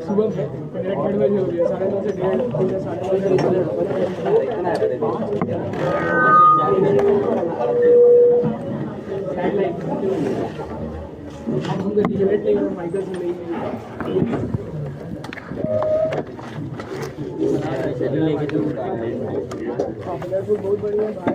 सुबह में 1:30 बजे हो गया, 9:30 से 1:30 बहुत बढ़िया भाई।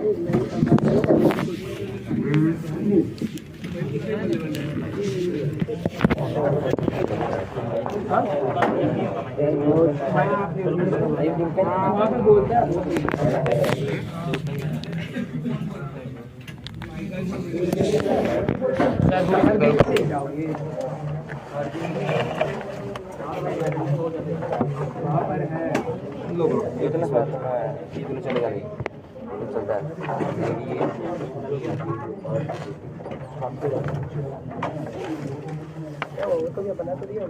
इतना चलेगा नहीं चलता है बना तो दिया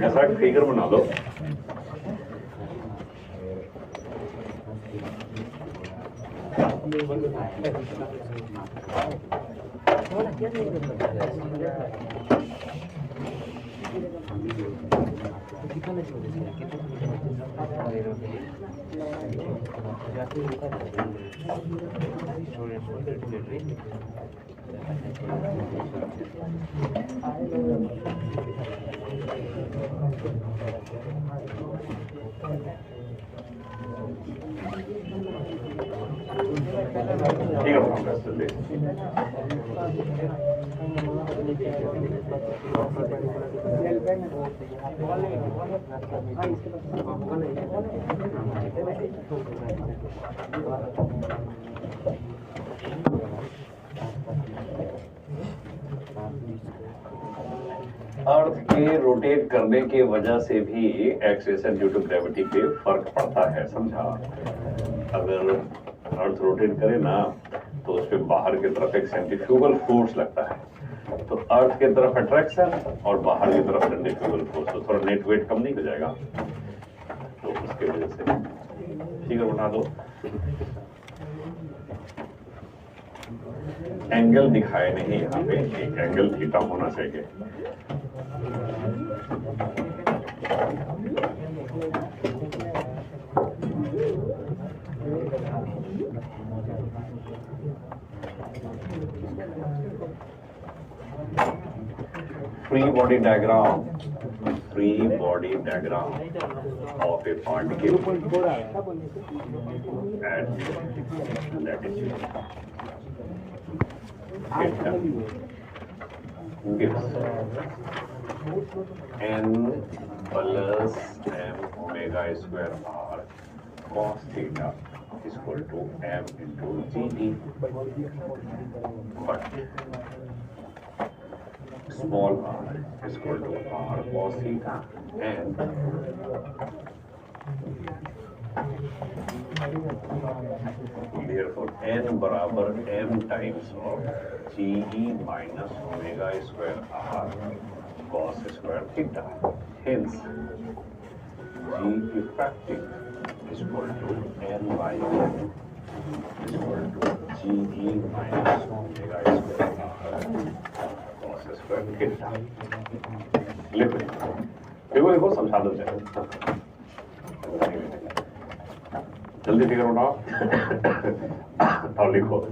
ऐसा फिगर बना लो। ठीक है अर्थ के रोटेट करने की वजह से भी एक्सेलेरेशन ड्यू टू ग्रेविटी पे फर्क पड़ता है, समझा। अगर अर्थ रोटेट करे ना तो उस पे बाहर की तरफ एक सेंट्रीफ्यूगल फोर्स लगता है, तो अर्थ की तरफ अट्रैक्शन और बाहर की तरफ सेंट्रीफ्यूगल फोर्स, तो थोड़ा नेट वेट कम नहीं हो जाएगा, तो उसकी वजह से फिगर बना दो। एंगल दिखाए नहीं यहाँ पे, एक एंगल थीटा होना चाहिए। Free body diagram of a particle at latitude gives n plus m omega square r cos theta is equal to m into gt, but small r is equal to r cos theta, and therefore n बराबर m times of ge minus omega square r cos square theta. Hence, g effective is equal to n by m is equal to ge minus omega square r cos square theta। लिखो लिखो लिखो, समझा दो जल्दी figure उठाओ और लिखो।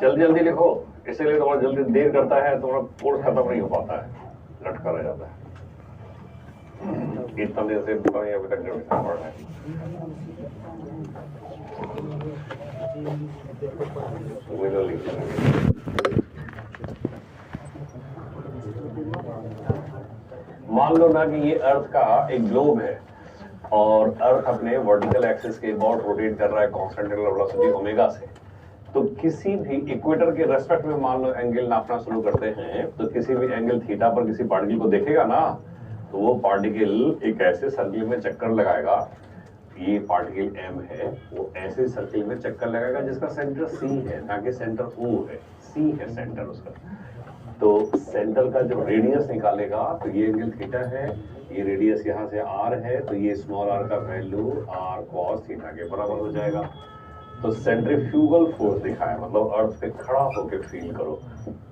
जल्दी जल्दी लिखो, इसीलिए थोड़ा जल्दी देर करता है तो कोर्स खत्म नहीं हो पाता है, लटका रह जाता है। इतना देर से अभी तक जो पढ़ रहे हैं मान लो ना कि ये अर्थ का एक ग्लोब है और अर्थ अपने वर्टिकल एक्सिस के अबाउट रोटेट कर रहा है कांस्टेंट वेलोसिटी ओमेगा से। तो किसी भी इक्वेटर के रेस्पेक्ट में मान लो एंगल नापना शुरू करते हैं, तो किसी भी एंगल थीटा पर किसी पार्टिकल को देखेगा ना, तो वो पार्टिकल एक ऐसे सर्किल में चक्कर लगाएगा, ये पार्टिकल m है, वो ऐसे सर्किल में चक्कर लगाएगा जिसका सेंटर c है, ना कि सेंटर o है, c है सेंटर उसका। तो सेंटर का जब रेडियस निकालेगा तो ये एंगल थीटा है, ये रेडियस यहाँ से r है, तो ये स्मॉल r का वैल्यू r cos थीटा के बराबर हो जाएगा। तो सेंट्रीफ्यूगल फोर्स दिखाया, मतलब अर्थ पे खड़ा होकर फील करो,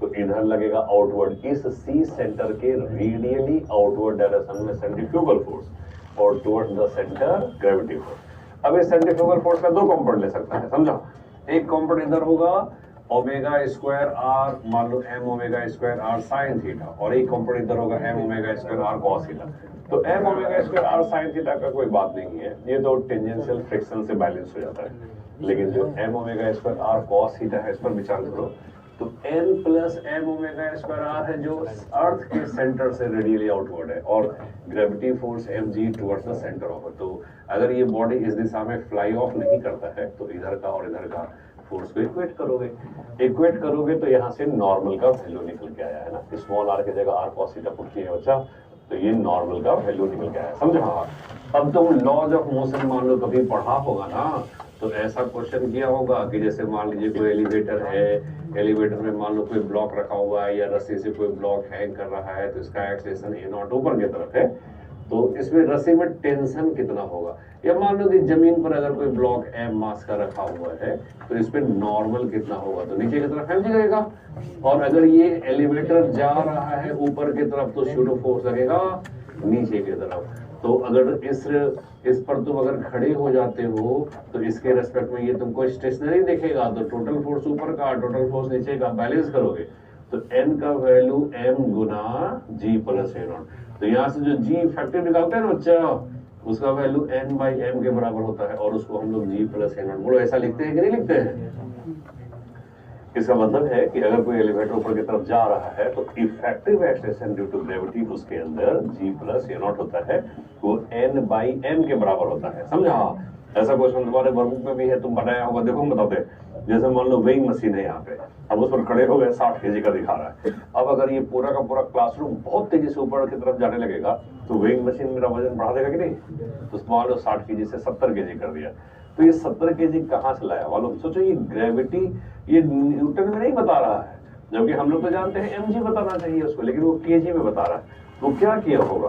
तो इधर लगेगा आउटवर्ड, इस सी सेंटर के रेडियली आउटवर्ड डायरेक्शन में सेंट्रीफ्यूगल फोर्स और towards the centre gravity force. अब इस सेंट्रीफ्यूगल फोर्स का दो कंपोनेंट ले सकता है, समझा। एक कंपोनेंट इधर होगा ओमेगा स्क्वायर आर, मान लो M omega square R sine theta, और एक कंपोनेंट इधर होगा M omega square R cos theta. तो M omega square R sine theta का कोई बात नहीं है, ये तो टेंजेंशियल फ्रिक्शन से बैलेंस हो जाता है। लेकिन जो M omega square R cos theta है, इस पर विचार करो, तो n plus M omega square R है जो अर्थ के सेंटर से रेडियली आउटवर्ड है, और gravity force mg towards the centre of earth. तो अगर ये बॉडी इस दिशा में फ्लाई ऑफ नहीं करता है तो इधर का और इधर का फोर्स को इक्वेट करोगे तो यहाँ से नॉर्मल का वैल्यू निकल के आया है ना, स्मॉल r की जगह r cos थीटा पुट किया है बच्चा, तो ये नॉर्मल का वैल्यू निकल के आया, समझा। अब तुम लॉज ऑफ मोशन मान लो कभी पढ़ा होगा ना, तो ऐसा क्वेश्चन किया होगा कि जैसे मान लीजिए कोई एलिवेटर है, एलिवेटर में मान लो कोई ब्लॉक रखा हुआ है या रस्सी से कोई ब्लॉक हैंग कर रहा है, तो इसका एक्सेलेरेशन ए नॉट ऊपर की तरफ है, तो इसमें रस्सी में टेंशन कितना होगा। या मान लो कि जमीन पर अगर कोई ब्लॉक एम मास का रखा हुआ है तो इस पे नॉर्मल कितना होगा, तो नीचे की तरफ एम जाएगा। और अगर ये एलिवेटर जा रहा है ऊपर की तरफ तो शूडो फोर्स लगेगा नीचे की तरफ। तो अगर इस पर तुम अगर खड़े हो जाते हो तो इसके रेस्पेक्ट में ये तुमको स्टेशनरी दिखेगा, तो टोटल फोर्स ऊपर का टोटल फोर्स नीचे का बैलेंस करोगे तो n का value m Guna g plus a not. तो यहाँ से जो g इफेक्टिव निकालते हैं ना बच्चा, उसका वैल्यू n बाई m के बराबर होता है, और उसको हम लोग g प्लस a नॉट, बोलो ऐसा लिखते हैं कि नहीं लिखते हैं। इसका मतलब है कि अगर कोई एलिवेटर ऊपर की तरफ जा रहा है तो effective acceleration due to gravity उसके अंदर g प्लस a नॉट होता है, वो n बाई m के बराबर होता है, समझा। ऐसा क्वेश्चन तुम्हारे वर्कबुक में भी है, तुम बनाया होगा, देखो हम बताते। जैसे मान लो वेइंग मशीन है यहाँ पे, अब उस पर खड़े हो गए, 60 केजी का दिखा रहा है। अब अगर ये पूरा का पूरा क्लासरूम बहुत तेजी से ऊपर की तरफ जाने लगेगा तो वेइंग मशीन मेरा वजन बढ़ा देगा कि नहीं। तो मान लो 60 केजी से 70 केजी कर दिया, तो ये 70 केजी कहाँ से लाया मालूम। सोचो ये ग्रेविटी ये न्यूटन में नहीं बता रहा है, जबकि हम लोग तो जानते हैं mg बताना चाहिए उसको, लेकिन वो केजी में बता रहा है। तो क्या किया होगा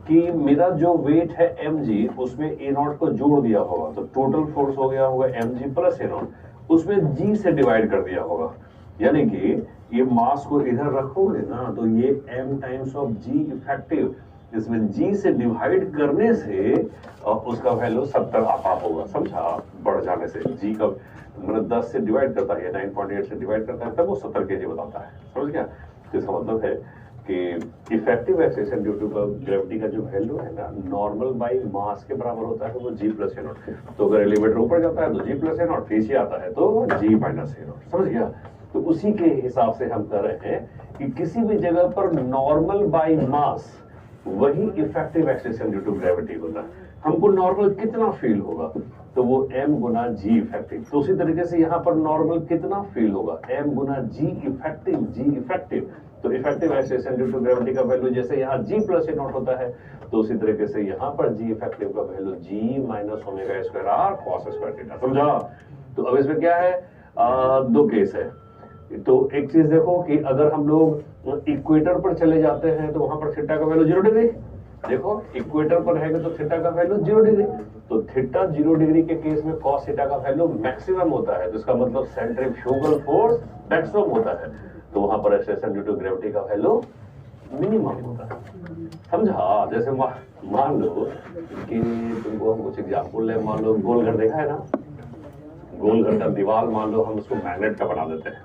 कि मेरा जो वेट है mg, उसमें a नॉट को जोड़ दिया होगा, तो टोटल फोर्स हो गया होगा mg प्लस a नॉट, उसमें g से डिवाइड कर दिया होगा। यानी कि ये मास को इधर रखोगे ना तो ये m times of g effective, इसमें g से डिवाइड करने से उसका वैल्यू 70 आता होगा, समझा। बढ़ जाने से g का मतलब 10 से डिवाइड करता है, 9.8 से डिवाइड करता है, तब वो 70 केजी बताता है, समझ गया। इसका मतलब है कि effective acceleration due to gravity का जो वैल्यू है ना, नॉर्मल बाई मास के बराबर होता है, वो जी प्लस ए नॉट। तो अगर एलिवेटर ऊपर जाता है तो जी प्लस ए नॉट, नीचे आता है तो जी माइनस ए नॉट। समझ गया? तो उसी के हिसाब से हम कर रहे हैं कि किसी भी जगह पर नॉर्मल बाई मास वही effective acceleration due to gravity होता है। हमको नॉर्मल कितना फील होगा, तो वो m गुना जी इफेक्टिव। तो उसी तरीके से यहाँ पर नॉर्मल कितना फील होगा, m गुना जी इफेक्टिव। जी इफेक्टिव तो effective acceleration due to gravity का वैल्यू जैसे यहाँ g प्लस ए नॉट होता है, तो उसी तरीके से यहाँ पर g इफेक्टिव का value g minus omega square R cos square theta. समझा? तो अब इसमें क्या है, दो केस है। तो एक चीज देखो कि अगर हम लोग इक्वेटर पर चले जाते हैं तो वहां पर थीटा का वैल्यू 0 डिग्री। देखो इक्वेटर पर रहेगा तो थीटा का वैल्यू 0 डिग्री। तो थीटा 0 डिग्री के केस में कॉस थीटा का वैल्यू मैक्सिमम होता है, तो इसका मतलब सेंट्रीफ्यूगल फोर्स मैक्सिमम होता है। तो वहां पर एक्सेलरेशन ड्यू टू ग्रेविटी का वैल्यू मिनिमम होता है। समझा? जैसे मान लो कि तुमको हम कुछ एग्जाम्पल ले, मान लो गोल घर देखा है ना, गोल घर का दीवार मान लो हम उसको मैग्नेट का बना देते हैं,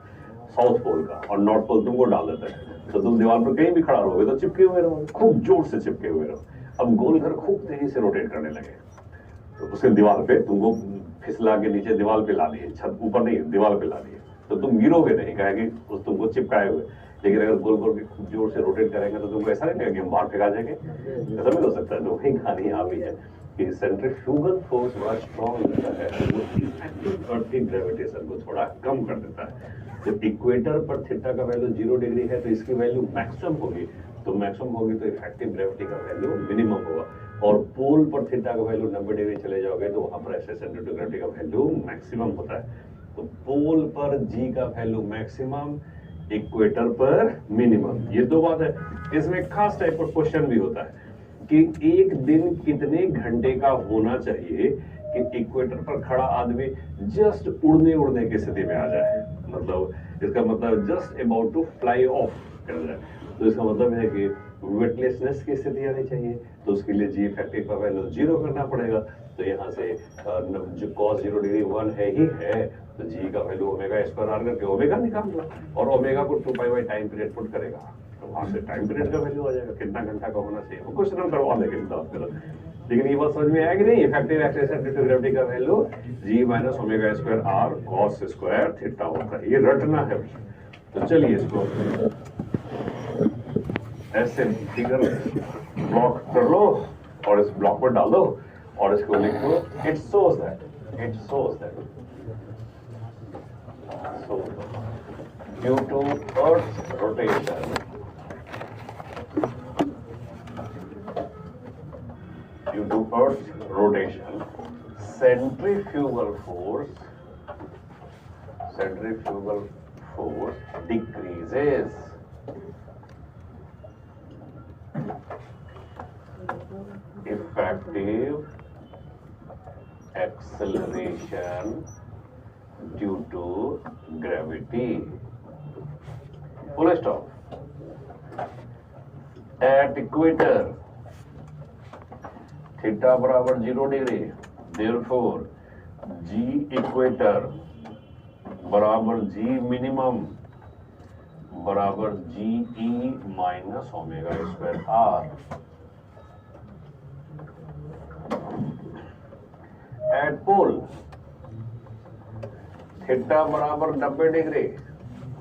साउथ पोल का, और नॉर्थ पोल तुमको डाल देते हैं, तो तुम दीवार पर कहीं भी खड़ा रहोगे तो चिपके हुए रहोगे, खूब जोर से चिपके हुए रहो। अब गोल घर खूब तेजी से रोटेट करने लगे, तो उसके दीवार पे तुमको फिसला के नीचे दीवार पे ला दिए, छत ऊपर नहीं दीवार पे ला दिए, तो तुम गिरोगे नहीं, कहेंगे उस तुमको चिपकाए हुए। लेकिन अगर गोल गोल खूब जोर से रोटेट करेंगे तो तुमको ऐसा नहीं लगेगा कि हम बाहर फेंका जाएंगे, ऐसा नहीं हो सकता है। तो वही कहानी यहाँ भी है कि सेंट्रीफ्यूगल फोर्स बड़ा स्ट्रॉन्ग होता है, वो इफेक्टिव अर्थ की ग्रेविटेशन को थोड़ा कम कर देता है। तो इक्वेटर पर थीटा का वैल्यू 0 डिग्री है, तो इसकी वैल्यू मैक्सिमम होगी, तो मैक्सिमम होगी तो इफेक्टिव ग्रेविटी का वैल्यू मिनिमम होगा। और पोल पर थीटा का वैल्यू 90 डिग्री चले जाओगे तो वहां पर एक्सेलरेशन ड्यू टू ग्रेविटी का वैल्यू मैक्सिमम होता है। तो पोल पर जी का वैल्यू मैक्सिमम, इक्वेटर पर मिनिमम। ये दो बात है। इसमें खास टाइप का क्वेश्चन भी होता है कि एक दिन कितने घंटे का होना चाहिए कि इक्वेटर पर खड़ा आदमी जस्ट उड़ने की स्थिति में आ जाए, मतलब इसका मतलब just about to fly off कर जाए। तो इसका मतलब है कि वेटलेसनेस की स्थिति आनी चाहिए, तो उसके लिए जी इफेक्टिव का वैल्यू 0 करना पड़ेगा। तो यहाँ से जो cos 0 डिग्री 1 है ही है, तो जी का वैल्यू ओमेगा स्क्वायर आर करके ओमेगा निकाल लो, और ओमेगा को 2 pi by time period put करेगा, तो वहां से टाइम पीरियड का वैल्यू आ जाएगा, कितना घंटा का होना चाहिए। वो क्वेश्चन हम करवा देंगे, लेकिन ये बात समझ में आएगी नहीं। Effective acceleration due to gravity का value G minus omega square R cos square theta होता है, ये रटना है। तो चलिए इसको ऐसे फिगर ब्लॉक कर लो और इस ब्लॉक पर डाल दो और इसको लिखो, it shows that due to earth rotation, due to Earth's rotation, centrifugal force decreases. Effective acceleration due to gravity. Full stop. At equator, theta बराबर 0 डिग्री, देयरफॉर जी इक्वेटर बराबर जी मिनिमम बराबर G E minus omega square R. At pole theta बराबर 90 degree,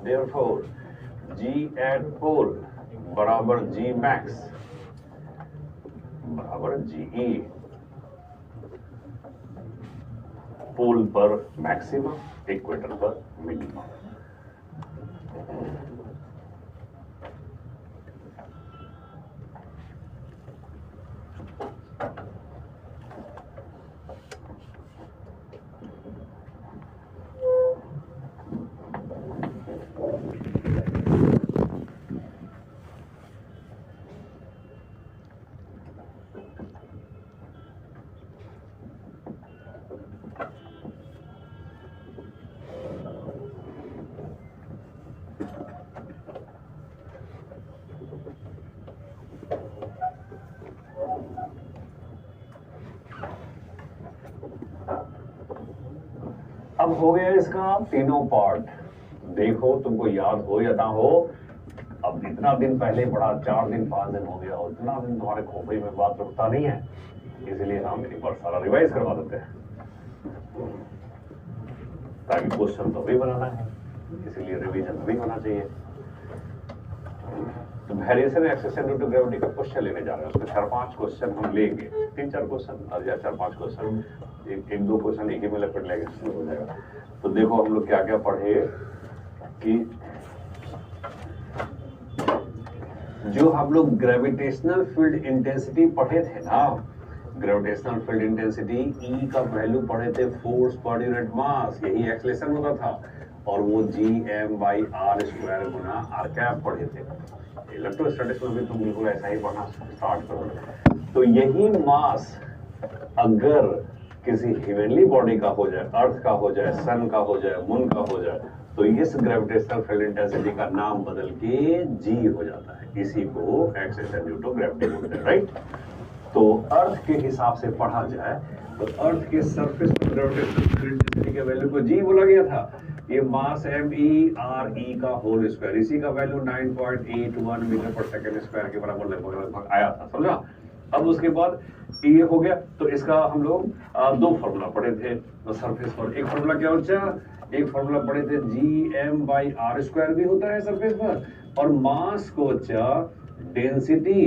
therefore G at pole बराबर G max बराबर GE. पोल पर maximum, equator पर minimum. अब हो गया इसका तीनों पार्ट। देखो तुमको याद हो या ना हो, अब इतना दिन पहले पढ़ा, 4 दिन 5 दिन हो गया, और इतना दिन तुम्हारे खोपड़ी में बात रुकता नहीं है, इसलिए हम एक बार सारा रिवाइज करवा देते हैं, ताकि क्वेश्चन तो भी बनाना है, इसीलिए रिवीजन भी होना चाहिए। तो variation acceleration due to gravity का क्वेश्चन लेने जा रहे हैं, उसमें 4-5 क्वेश्चन हम लेंगे, 3-4 क्वेश्चन और या 4-5 क्वेश्चन, एक दो क्वेश्चन एक ही में लपेट लेंगे, हो जाएगा। तो देखो हम लोग क्या क्या पढ़े कि जो हम लोग ग्रेविटेशनल फील्ड इंटेंसिटी पढ़े थे ना, ग्रेविटेशनल फील्ड इंटेंसिटी ई का वैल्यू पढ़े थे, फोर्स पर यूनिट मास, यही एक्सेलेरेशन होता था, और वो Gm/r² गुना r कैप पढ़े थे। इलेक्ट्रोस्टैटिक्स में भी तुम बिल्कुल ऐसा ही पढ़ना स्टार्ट करोगे। तो यही मास अगर किसी हेवनली बॉडी का हो जाए, अर्थ का हो जाए, सन का हो जाए, मून का हो जाए, तो इस ग्रेविटेशनल फील्ड इंटेंसिटी का नाम बदल के G हो जाता है, इसी को एक्सेलेरेशन ड्यू टू ग्रेविटी बोलते हैं, राइट। तो अर्थ के हिसाब से पढ़ा जाए तो अर्थ के सरफेस पर ग्रेविटेशनल फील्ड इंटेंसिटी के वैल्यू को G बोला गया था। ये मास ME/r का होल स्क्वायर, इसी का वैल्यू 9.81 मीटर पर सेकंड स्क्वायर के बराबर लगभग आया था, समझा। अब उसके बाद ये हो गया, तो इसका हम लोग 2 फॉर्मूला पढ़े थे तो सरफेस पर। एक फॉर्मूला क्या बच्चा, एक फॉर्मूला पढ़े थे Gm/r² भी होता है सरफेस पर, और मास को बच्चा density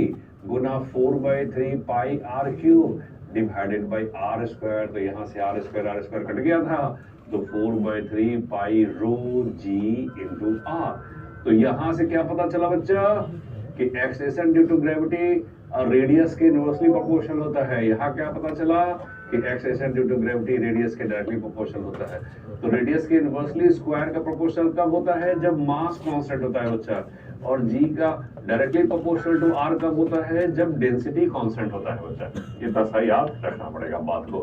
Guna 4/3 pi r³ divided by r², तो यहाँ से r² कट गया था, तो 4/3 pi rho G into r। तो यहां से क्या पता चला बच्चा कि acceleration due to gravity radius के इनवर्सली प्रोपोर्शनल होता है। यहाँ क्या पता चला कि acceleration due to gravity radius के डायरेक्टली प्रोपोर्शनल होता है। तो रेडियस के इनवर्सली स्क्वायर का प्रोपोर्शनल कब होता है, जब मास कांस्टेंट होता है बच्चा, और G का डायरेक्टली प्रोपोर्शनल टू R कब होता है, जब डेंसिटी कांस्टेंट होता है बच्चा। ये दसा याद रखना पड़ेगा बात को।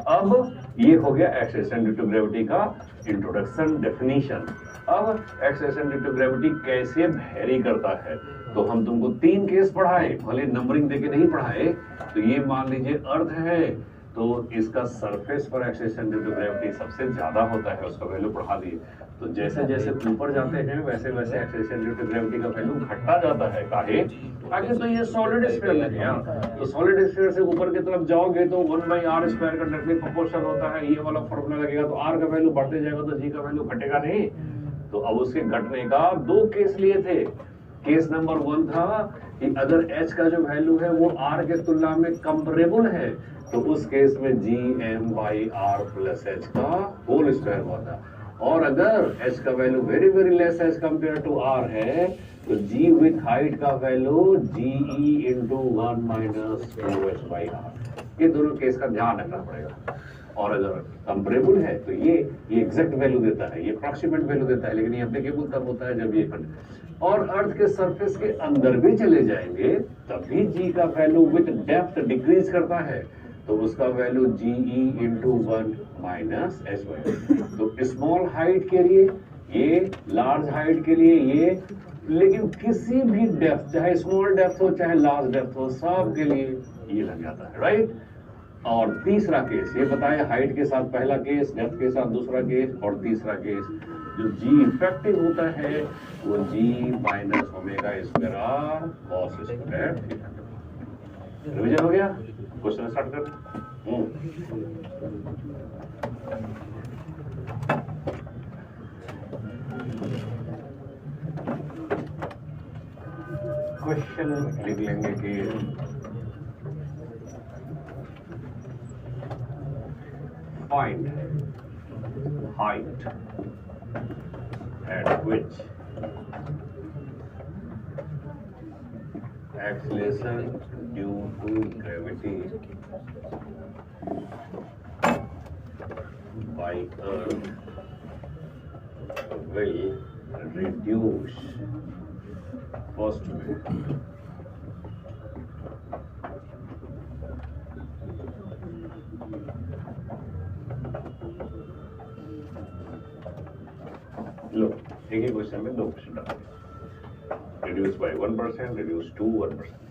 अब ये हो गया एक्सेलेरेशन ड्यू टू ग्रेविटी का इंट्रोडक्शन, डेफिनेशन। अब एक्सेलेरेशन ड्यू टू ग्रेविटी कैसे वेरी करता है, तो हम तुमको 3 केस पढ़ाए, भले नंबरिंग देके नहीं पढ़ाए। तो ये मान लीजिए अर्थ है, तो इसका सरफेस पर एक्सेलेरेशन ड्यू टू ग्रेविटी सबसे ज्यादा होता है, उसका वैल्यू बढ़ा दिए। तो जैसे जैसे ऊपर जाते हैं वैसे वैसे एक्सेलेरेशन ड्यू टू ग्रेविटी का वैल्यू घटता जाता है। काहे? आगे तो ये सॉलिड स्फीयर है यार, तो सॉलिड स्फीयर से ऊपर की तरफ जाओगे तो 1/r² का डायरेक्टली प्रोपोर्शनल होता है, ये वाला फॉर्मूला लगेगा, तो r का वैल्यू बढ़ते जाएगा तो G का वैल्यू घटेगा नहीं। तो अब उसके घटने का 2 केस लिए थे। केस नंबर 1 था कि अगर h का जो वैल्यू है वो r के तुलना में कंपेरेबल है, तो उस केस में Gm/r प्लस h का होल स्क्वायर होता। और अगर h का value very very less as compare to r है, तो G विथ हाइट का value GE into 1 minus 2h/r। ये दोनों केस का ध्यान रखना पड़ेगा। और अगर कंपेरेबल है तो ये एग्जैक्ट वैल्यू देता है, ये अप्रॉक्सीमेट वैल्यू देता है, लेकिन ये एप्लीकेबल तब होता है जब ये और अर्थ के सरफेस के अंदर भी चले जाएंगे तब भी G का वैल्यू विथ डेप्थ डिक्रीज करता है, तो उसका value GE into 1 minus h/r। तो स्मॉल हाइट के लिए ये, लार्ज हाइट के लिए ये, लेकिन किसी भी डेप्थ, चाहे स्मॉल डेप्थ हो चाहे लार्ज डेप्थ हो, सब के लिए ये लग जाता है, राइट। और तीसरा केस ये बताया, हाइट के साथ पहला केस, डेप्थ के साथ दूसरा केस, और तीसरा केस जो G इफेक्टिव होता है वो G minus ω² r cos square theta. Revision हो गया, क्वेश्चन स्टार्ट कर। क्वेश्चन लिख लेंगे कि find height at which acceleration due to gravity by Earth will reduce first way. लो, एक ही क्वेश्चन में 2 क्वेश्चन डालेंगे। Reduce by 1%, reduce to 1%।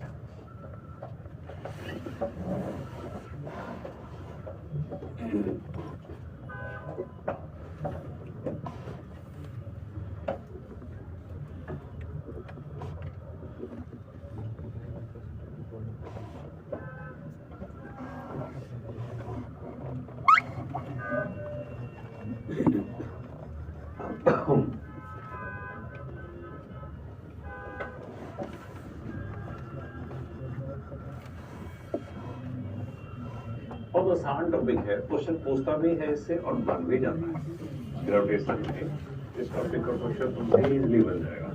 बहुत आसान टॉपिक है, क्वेश्चन पूछता भी है इससे और बन भी जाता है ग्रेविटेशन में। इस टॉपिक का क्वेश्चन तुमसे इजीली बन जाएगा।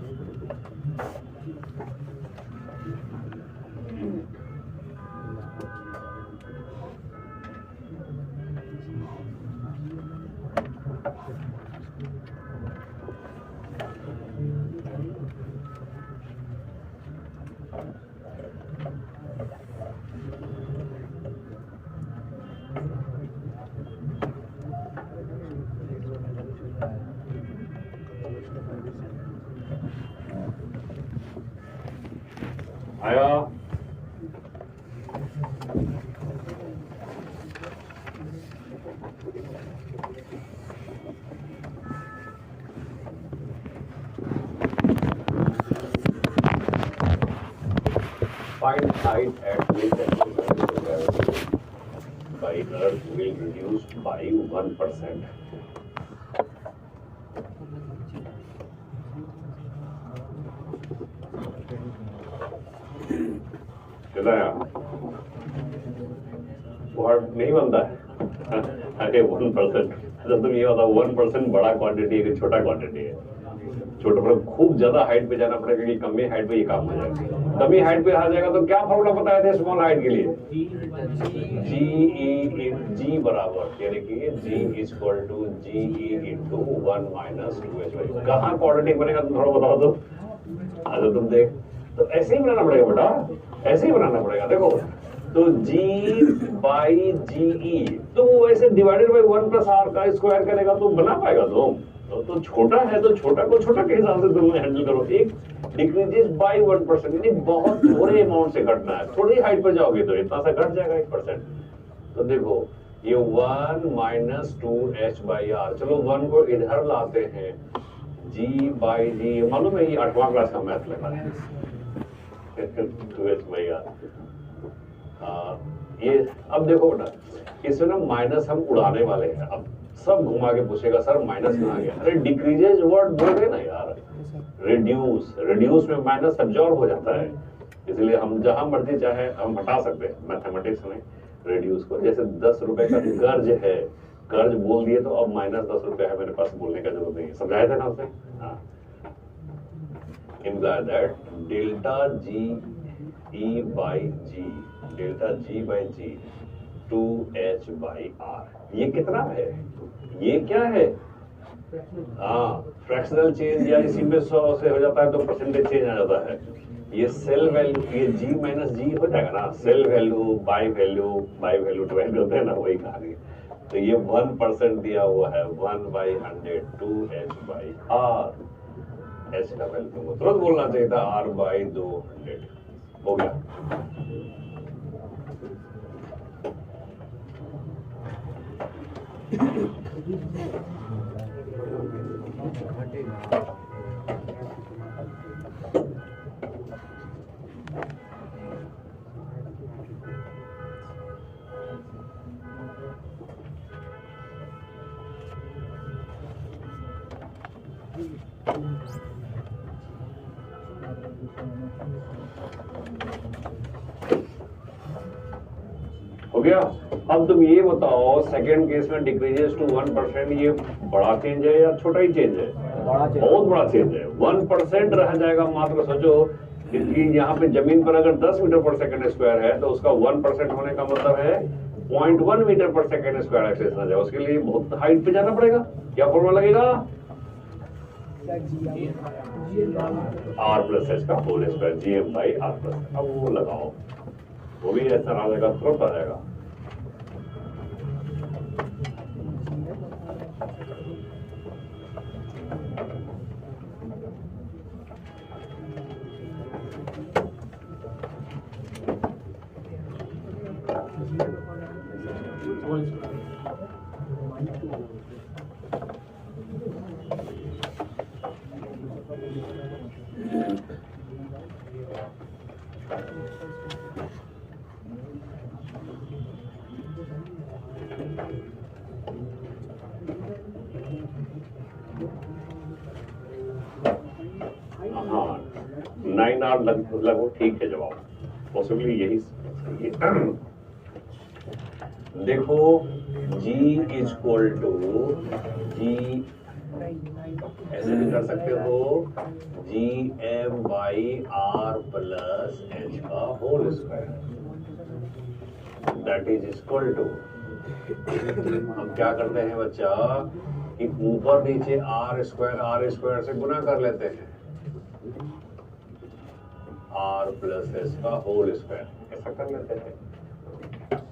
आया find height at which gravity by Earth will reduce by 1%. Word नहीं बनता है। अरे 1%, तो तुम ये बताओ 1% बड़ा क्वांटिटी है कि छोटा क्वांटिटी है? छोटा पर खूब ज्यादा हाइट पे जाना पड़ेगा कि कमी हाइट पे ये काम हो जाएगा? कमी हाइट पे आ जाएगा तो क्या फॉर्मूला बताया था स्मॉल हाइट के लिए? जी बराबर, यानी कि G equal to G into 1 minus 2h। कहाँ क्वाड्रेटिक बनेगा तुम थोड़ा बताओ तो। अच्छा तुम देख, तो ऐसे ही बनाना पड़ेगा बेटा, ऐसे ही बनाना पड़ेगा। देखो तो g बाई जी, तो वैसे डिवाइडेड बाई 1 प्लस आर का स्क्वायर करेगा तो बना पाएगा तुम। तो छोटा है तो छोटा को छोटा के हिसाब से तुम हैंडल करो। एक डिक्रीजेस बाई 1%, यानी बहुत थोड़े अमाउंट से घटना है। थोड़ी हाइट पर जाओगे तो इतना सा घट जाएगा 1%। तो देखो ये 1 माइनस 2h बाई आर, चलो 1 को इधर लाते हैं, g बाई जी, मालूम है ये 8वां क्लास का मैथ लगा है 2h बाई आर। ये अब देखो बेटा, इसमें ना माइनस हम उड़ाने वाले हैं। अब सब घुमा के पूछेगा सर माइनस कहाँ गया? अरे डिक्रीजेज वर्ड बोल रहे ना यार, रिड्यूस, रिड्यूस में माइनस एब्जॉर्ब हो जाता है, इसलिए हम जहां मर्जी चाहे हम हटा सकते हैं मैथमेटिक्स में रिड्यूस को। जैसे 10 रुपए का कर्ज है, कर्ज बोल दिए तो अब माइनस 10 रुपए है मेरे पास, बोलने का जरूरत नहीं है। समझाया था ना उसने? हाँ, imply that delta G E by G, delta G by G 2h by R, ये कितना है? ये क्या है? हाँ, फ्रैक्शनल चेंज, या इसी में 100 से हो जाता है तो परसेंटेज चेंज आ जाता है। ये सेल वैल्यू, ये जी माइनस जी हो जाएगा ना, सेल वैल्यू बाई वैल्यू डिवाइड होते हैं ना, वही कहानी। तो ये 1% दिया हुआ है, 1/100 2h बाई आर। एच का वैल्यू तुमको तुरंत बोलना चाहिए था, r/200 हो गया। हो गया। अब तुम ये बताओ सेकेंड केस में डिक्रीजेस टू 1%, ये बड़ा चेंज है या छोटा ही चेंज है? बहुत बड़ा चेंज है। 1% रह जाएगा मात्र। सोचो कि यहाँ पे जमीन पर अगर 10 मीटर पर सेकंड स्क्वायर है तो उसका 1% होने का मतलब है 0.1 मीटर पर सेकंड स्क्वायर एक्सेस ना जाए। उसके लिए बहुत हाइट पे जाना पड़ेगा। क्या फॉर्मूला लगेगा? r प्लस एच का whole square, gm by r plus. अब वो लगाओ, वो भी ऐसा आ जाएगा, तुरंत आ जाएगा। हाँ, 9R लगभग ठीक है जवाब, पॉसिबली यही सही है। देखो G इक्वल टू G, ऐसे भी कर सकते हो GM by R plus H का whole square, that is equal to, हम क्या करते हैं बच्चा कि ऊपर नीचे आर स्क्वायर से गुना कर लेते हैं, आर प्लस एस का होल स्क्वायर, ऐसा कर लेते हैं,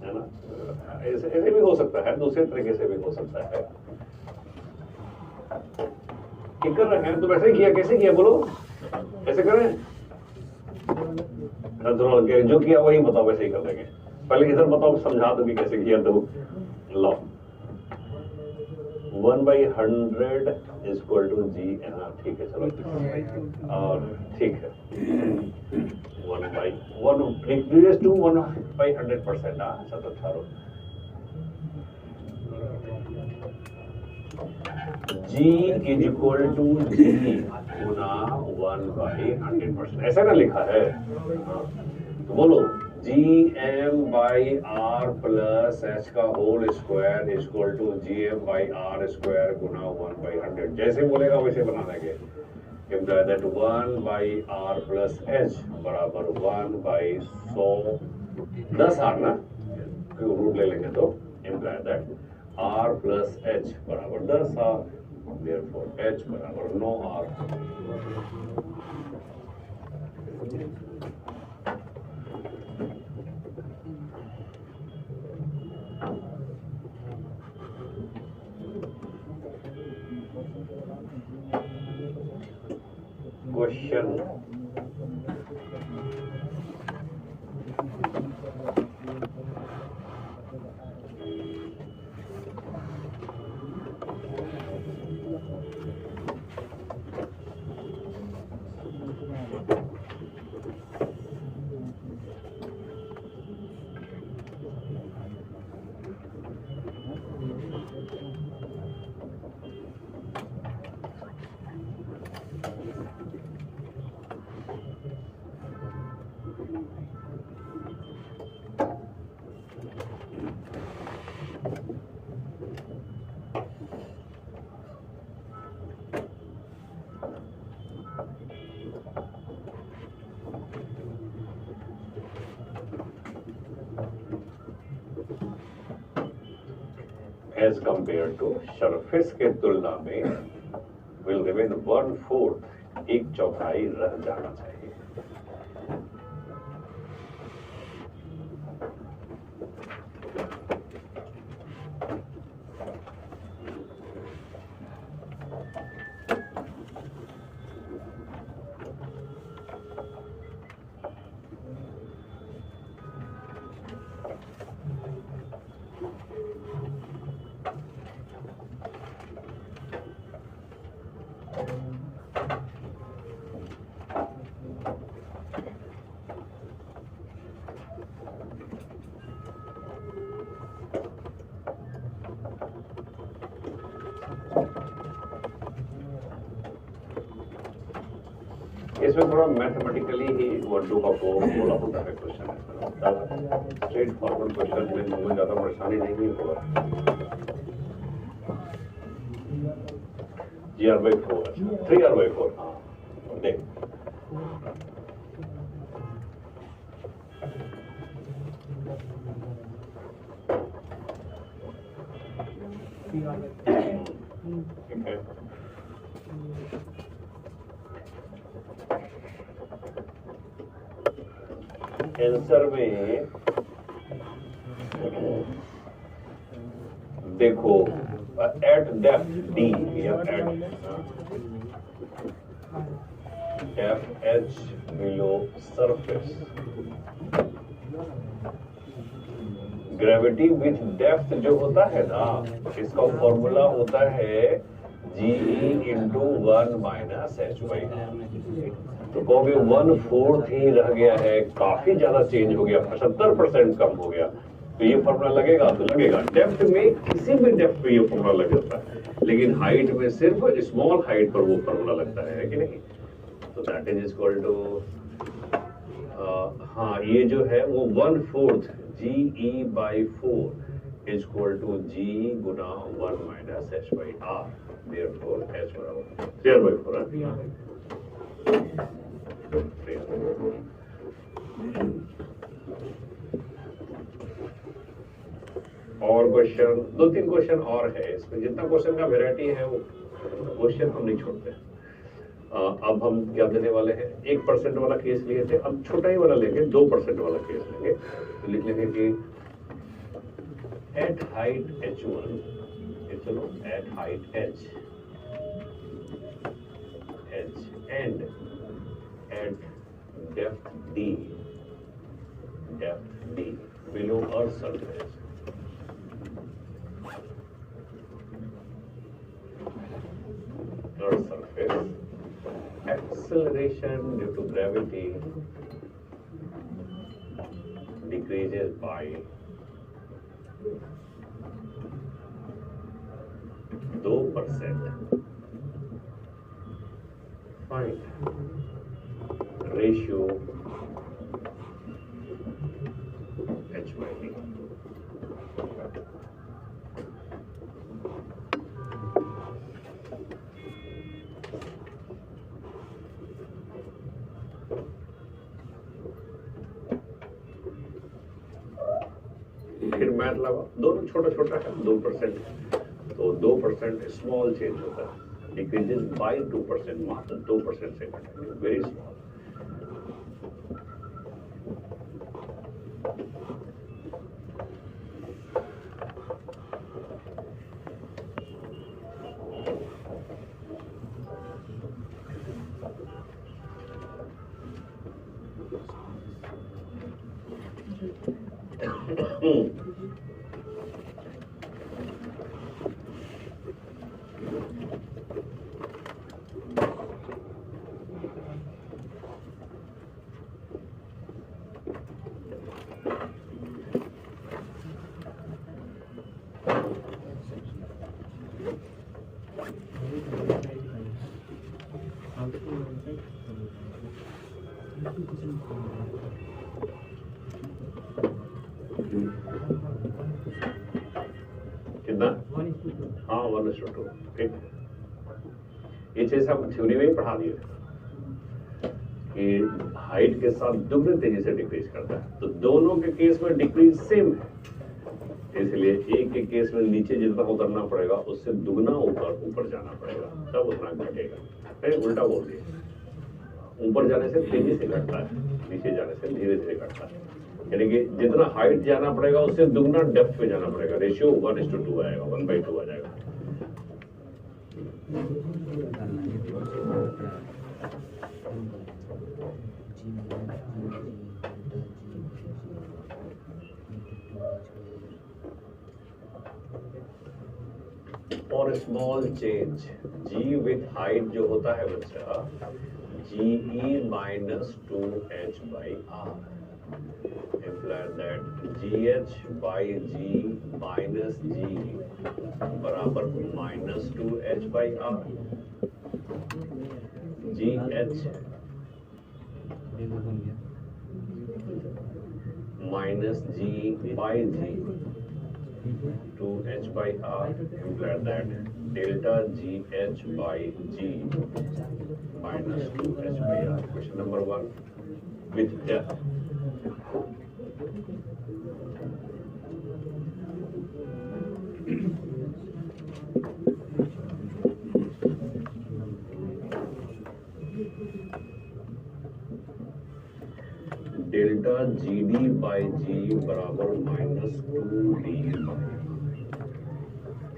है ना। ऐसे भी हो सकता है, दूसरे तरीके से भी हो सकता है। ठीक कर रहे हैं तो वैसे ही किया, कैसे किया बोलो, कैसे करें, जो किया वही बताओ, वैसे ही कर देंगे। पहले इधर बताओ, समझा दो कि कैसे किया। तो लो 1/100 इक्वल टू जी, ठीक है चलो, और ठीक है 1/1 डिक्रीज टू 1/100%, अच्छा तो थारो G is equal to G गुना 1/100%, ऐसा ना लिखा है, तो बोलो GM by R plus H का whole square equal to GM by R square गुना 1/100, जैसे बोलेगा वैसे बना देंगे। Imply that 1/R plus H बराबर 1/100, 10R ना, रूट ले लेंगे तो imply that R plus H बराबर 10R, therefore H बराबर 9R। Question as compare to surface के तुलना में विल रिमेन 1/4, 1/4 रह जाना चाहिए। इसमें थोड़ा मैथमेटिकली ही 1/2 का बोला होता है क्वेश्चन, स्ट्रेट फॉरवर्ड क्वेश्चन में हमें ज्यादा परेशानी नहीं होगा। GR/4, 3R/4, हाँ देख ठीक है। आंसर में देखो एट डेप्थ D या at FH below surface, gravity with depth जो होता है ना, इसका फॉर्मूला होता है GE इंटू 1 माइनस H/R। तो कहोगे 1/4 ही रह गया है, काफी ज्यादा चेंज हो गया, 75% कम हो गया, तो ये फॉर्मूला लगेगा तो लगेगा। डेप्थ में किसी भी डेप्थ में ये फॉर्मूला लग जाता है, लेकिन हाइट में सिर्फ स्मॉल हाइट पर वो फॉर्मूला लगता है कि नहीं। तो दैट इज इक्वल टू, हाँ ये जो है वो 1/4 GE/4 is equal to G गुना 1 minus H by R, therefore H बराबर 3/4 और क्वेश्चन 2-3 क्वेश्चन और है इसमें, जितना क्वेश्चन का वैरायटी है वो क्वेश्चन हम नहीं छोड़ते। अब हम क्या देने वाले हैं, 1% वाला केस लिए थे, अब छोटा ही वाला लेंगे, 2% वाला केस लेंगे। तो लिख लेंगे कि एट हाइट h1, चलो at height h and at depth d below earth surface, acceleration due to gravity decreases by 2%. Find ratio h by d. फिर मैथ लगा, दोनों छोटा छोटा है, 2%, तो 2% स्मॉल चेंज होता है, डिक्रीजेस बाय 2%, मात्र 2% से घटेंगे, वेरी स्मॉल। कितना? हाँ 1:2, ठीक। ये चीज हम थ्योरी में ही पढ़ा दिए कि हाइट के साथ दुगने तेजी से डिक्रीज करता है, तो दोनों के केस में डिक्रीज सेम है, इसलिए एक के केस में नीचे जितना उतरना पड़ेगा उससे दुगना ऊपर जाना पड़ेगा, तब उतना घटेगा। फिर उल्टा बोल दिया, ऊपर जाने से तेजी से घटता है, नीचे जाने से धीरे धीरे घटता है, यानी कि जितना हाइट जाना पड़ेगा उससे दुगना डेप्थ पे जाना पड़ेगा, रेशियो 1:2 आएगा, 1/2 आ जाएगा। और small change G with height जो होता है बच्चा, GE minus 2h by r, imply that GH by G minus G बराबर -2h by r, GH minus G by G 2h by r, imply that delta GH by G minus 2h by r. Question number 1 with depth. Delta GD by G बराबर -2D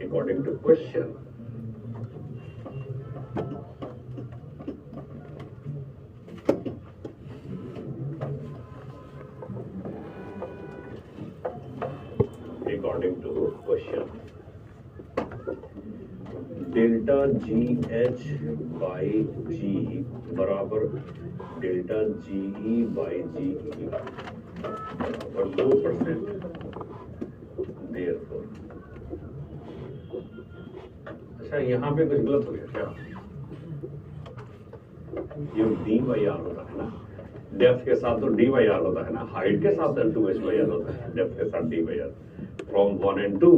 according to question. According to question, delta GH by G बराबर delta GE by GE बराबर 2%, therefore। अच्छा, यहाँ पे कुछ गलत हो गया क्या? ये D by R होता है ना, डेप्थ के साथ तो D by R होता है ना, हाइट के साथ 2h by R होता है, डेप्थ के साथ D by R। From 1 and 2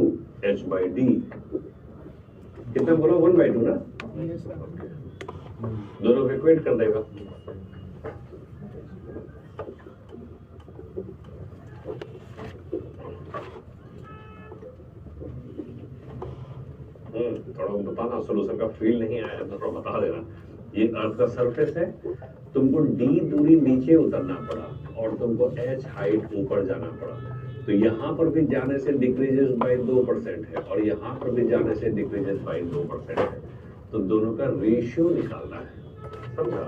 h by d कितना बोला 1/2 ना दोनों को इक्वेट कर देगा थोड़ा बताना सोल्यूशन का फील नहीं आया तो थोड़ा बता देना ये अर्थ का सरफेस है तुमको d दूरी नीचे उतरना पड़ा और तुमको h हाइट ऊपर जाना पड़ा तो यहाँ पर भी जाने से डिक्रीजेस बाय 2% है और यहाँ पर भी जाने से डिक्रीजेस बाय 2% है तो दोनों का रेशियो निकालना है समझा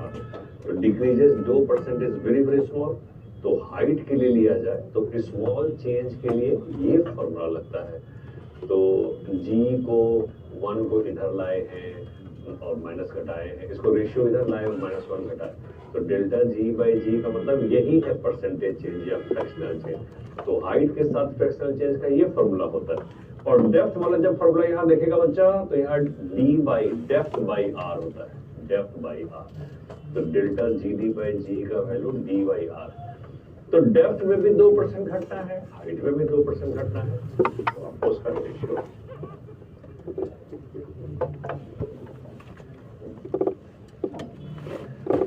तो decreases 2% is very very small तो हाइट के लिए लिया जाए तो स्मॉल चेंज के लिए ये फॉर्मूला लगता है तो g को 1 को इधर लाए हैं और माइनस घटाए हैं इसको रेशियो इधर लाए और -1 घटाए तो डेल्टा g बाई जी का मतलब यही है परसेंटेज चेंज या फ्रैक्शनल चेंज तो हाइट के साथ फ्रैक्शनल चेंज का ये फॉर्मूला होता है और डेप्थ वाला जब फॉर्मूला यहाँ देखेगा बच्चा तो यहाँ d by depth by r होता है डेप्थ बाई r तो डेल्टा gd बाई जी का वैल्यू d बाई r तो डेप्थ में भी 2% घटना है हाइट में भी 2% घटना है तो आपको उसका रेशियो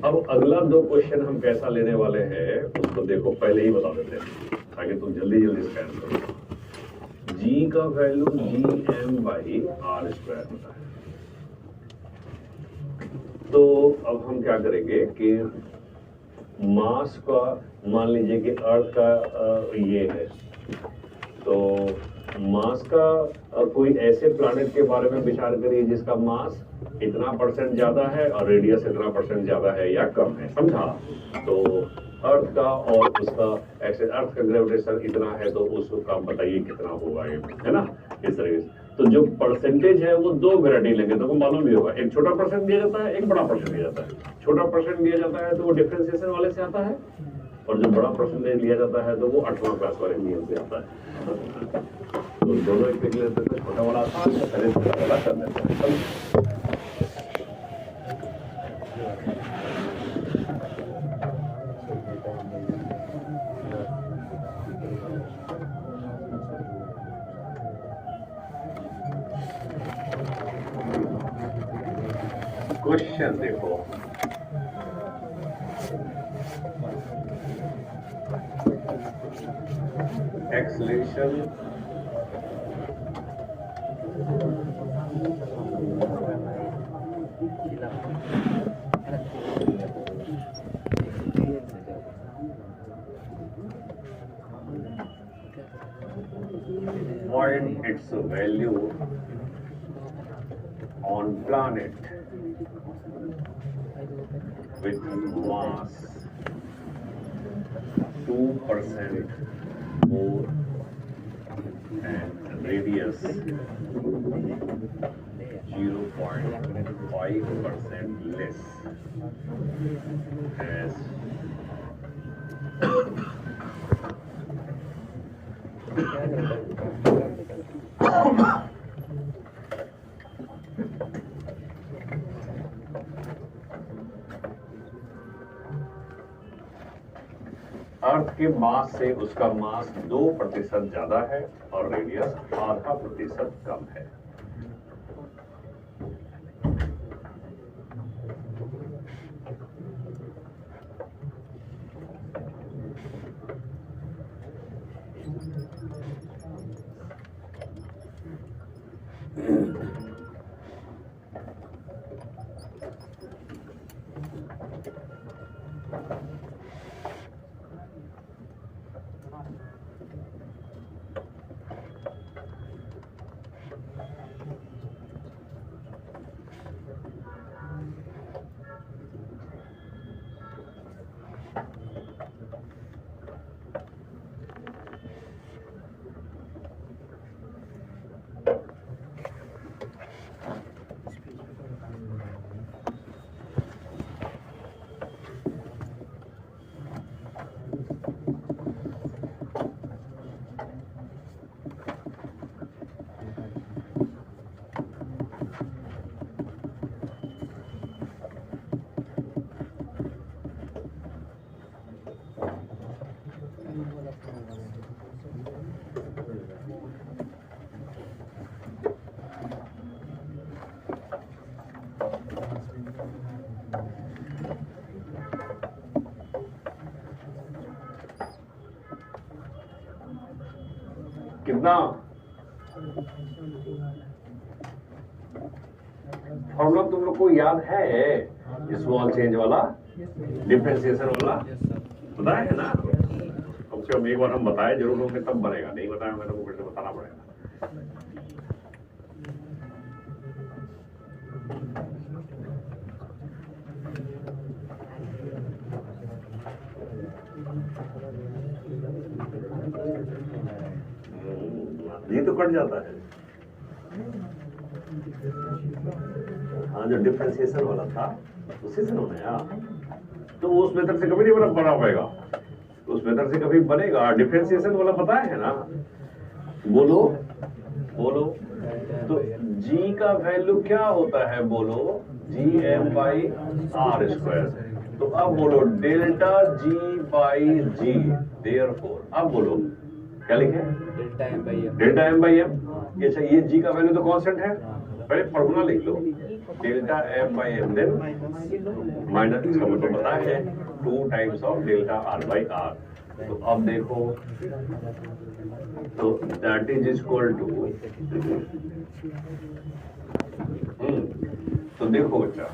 अब अगला 2 क्वेश्चन हम कैसा लेने वाले हैं उसको देखो पहले ही बता देते हैं ताकि तुम जल्दी जल्दी इसका आंसर करो g का value gm by r square होता है तो अब हम क्या करेंगे कि मास का मान लीजिए कि अर्थ का ये है तो मास का कोई ऐसे प्लैनेट के बारे में विचार करिए जिसका मास इतना % ज्यादा है और रेडियस इतना % ज्यादा है या कम है समझा तो अर्थ का और उसका ऐसे अर्थ का ग्रेविटेशन इतना है तो उसका बताइए कितना होगा ये है ना इस तरीके से तो जो परसेंटेज है वो 2 वैरायटी लेंगे तो मालूम भी होगा एक छोटा % दिया जाता है एक बड़ा % दिया जाता है छोटा % दिया जाता है तो वो डिफरेंशिएशन वाले से आता है और जो बड़ा % लिया जाता है तो वो 8वां क्लास वाले नियम से आता है तो दोनों एक लेते हैं छोटा वाला आसान है पहले छोटा वाला कर लेते हैं क्वेश्चन देखो acceleration find its value on planet with mass 2% more and radius 0.5% less as अर्थ के मास से उसका मास 2% ज्यादा है और रेडियस 0.5% कम है। कितना फॉर्मूला तुम लोग को याद है? स्मॉल चेंज वाला, डिफरेंशिएशन वाला बताया है ना? कम से कम एक बार हम बताए जरूर होंगे तब बनेगा, नहीं बताया मैंने को फिर से बताना पड़ेगा। ये तो कट जाता है। हाँ, जो डिफरेंशिएशन वाला था उसी से बनाया, तो उस मेथड से कभी नहीं बना पाएगा, उस मेथड से कभी बनेगा। डिफरेंशिएशन वाला पता है ना? बोलो बोलो। तो g का वैल्यू क्या होता है? बोलो gm/r²। तो अब बोलो delta g by G, therefore अब बोलो क्या लिखे? Delta m/m। अच्छा, ये g का वैल्यू तो कांस्टेंट है, पहले फॉर्मूला लिख लो, डेल्टा m/m देन माइनस, इसका मतलब पता है 2 टाइम्स ऑफ डेल्टा r/r। तो अब देखो, तो दैट इज इक्वल टू, तो देखो बच्चा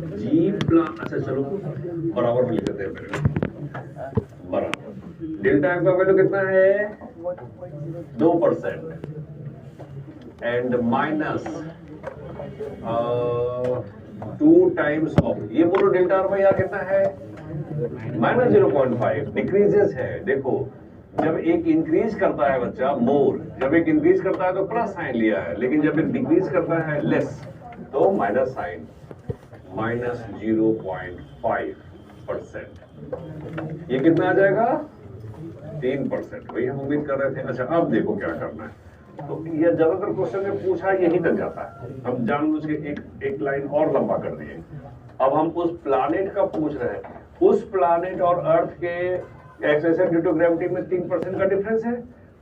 जी प्लस, अच्छा चलो बराबर में लिख देते हैं पहले, बराबर डेल्टा m का वैल्यू कितना है? 2% एंड माइनस 2 टाइम्स ऑफ, ये बोलो डेल्टा r/r कितना है? माइनस 0.5, डिक्रीजेस है। देखो जब एक इंक्रीज करता है बच्चा मोर, जब एक इंक्रीज करता है तो प्लस साइन लिया है, लेकिन जब एक डिक्रीज करता है लेस तो माइनस साइन, माइनस 0.5%। ये कितना आ जाएगा? 3%। वही हम उम्मीद कर रहे थे। अच्छा अब देखो क्या करना है। तो ये ज्यादातर क्वेश्चन में पूछा यही तक जाता है, हम जानबूझ के एक लाइन और लंबा कर दिए। अब हम उस प्लानेट का पूछ रहे हैं, उस प्लानेट और अर्थ के एक्सेलेरेशन ड्यू टू ग्रेविटी में 3% का डिफरेंस है।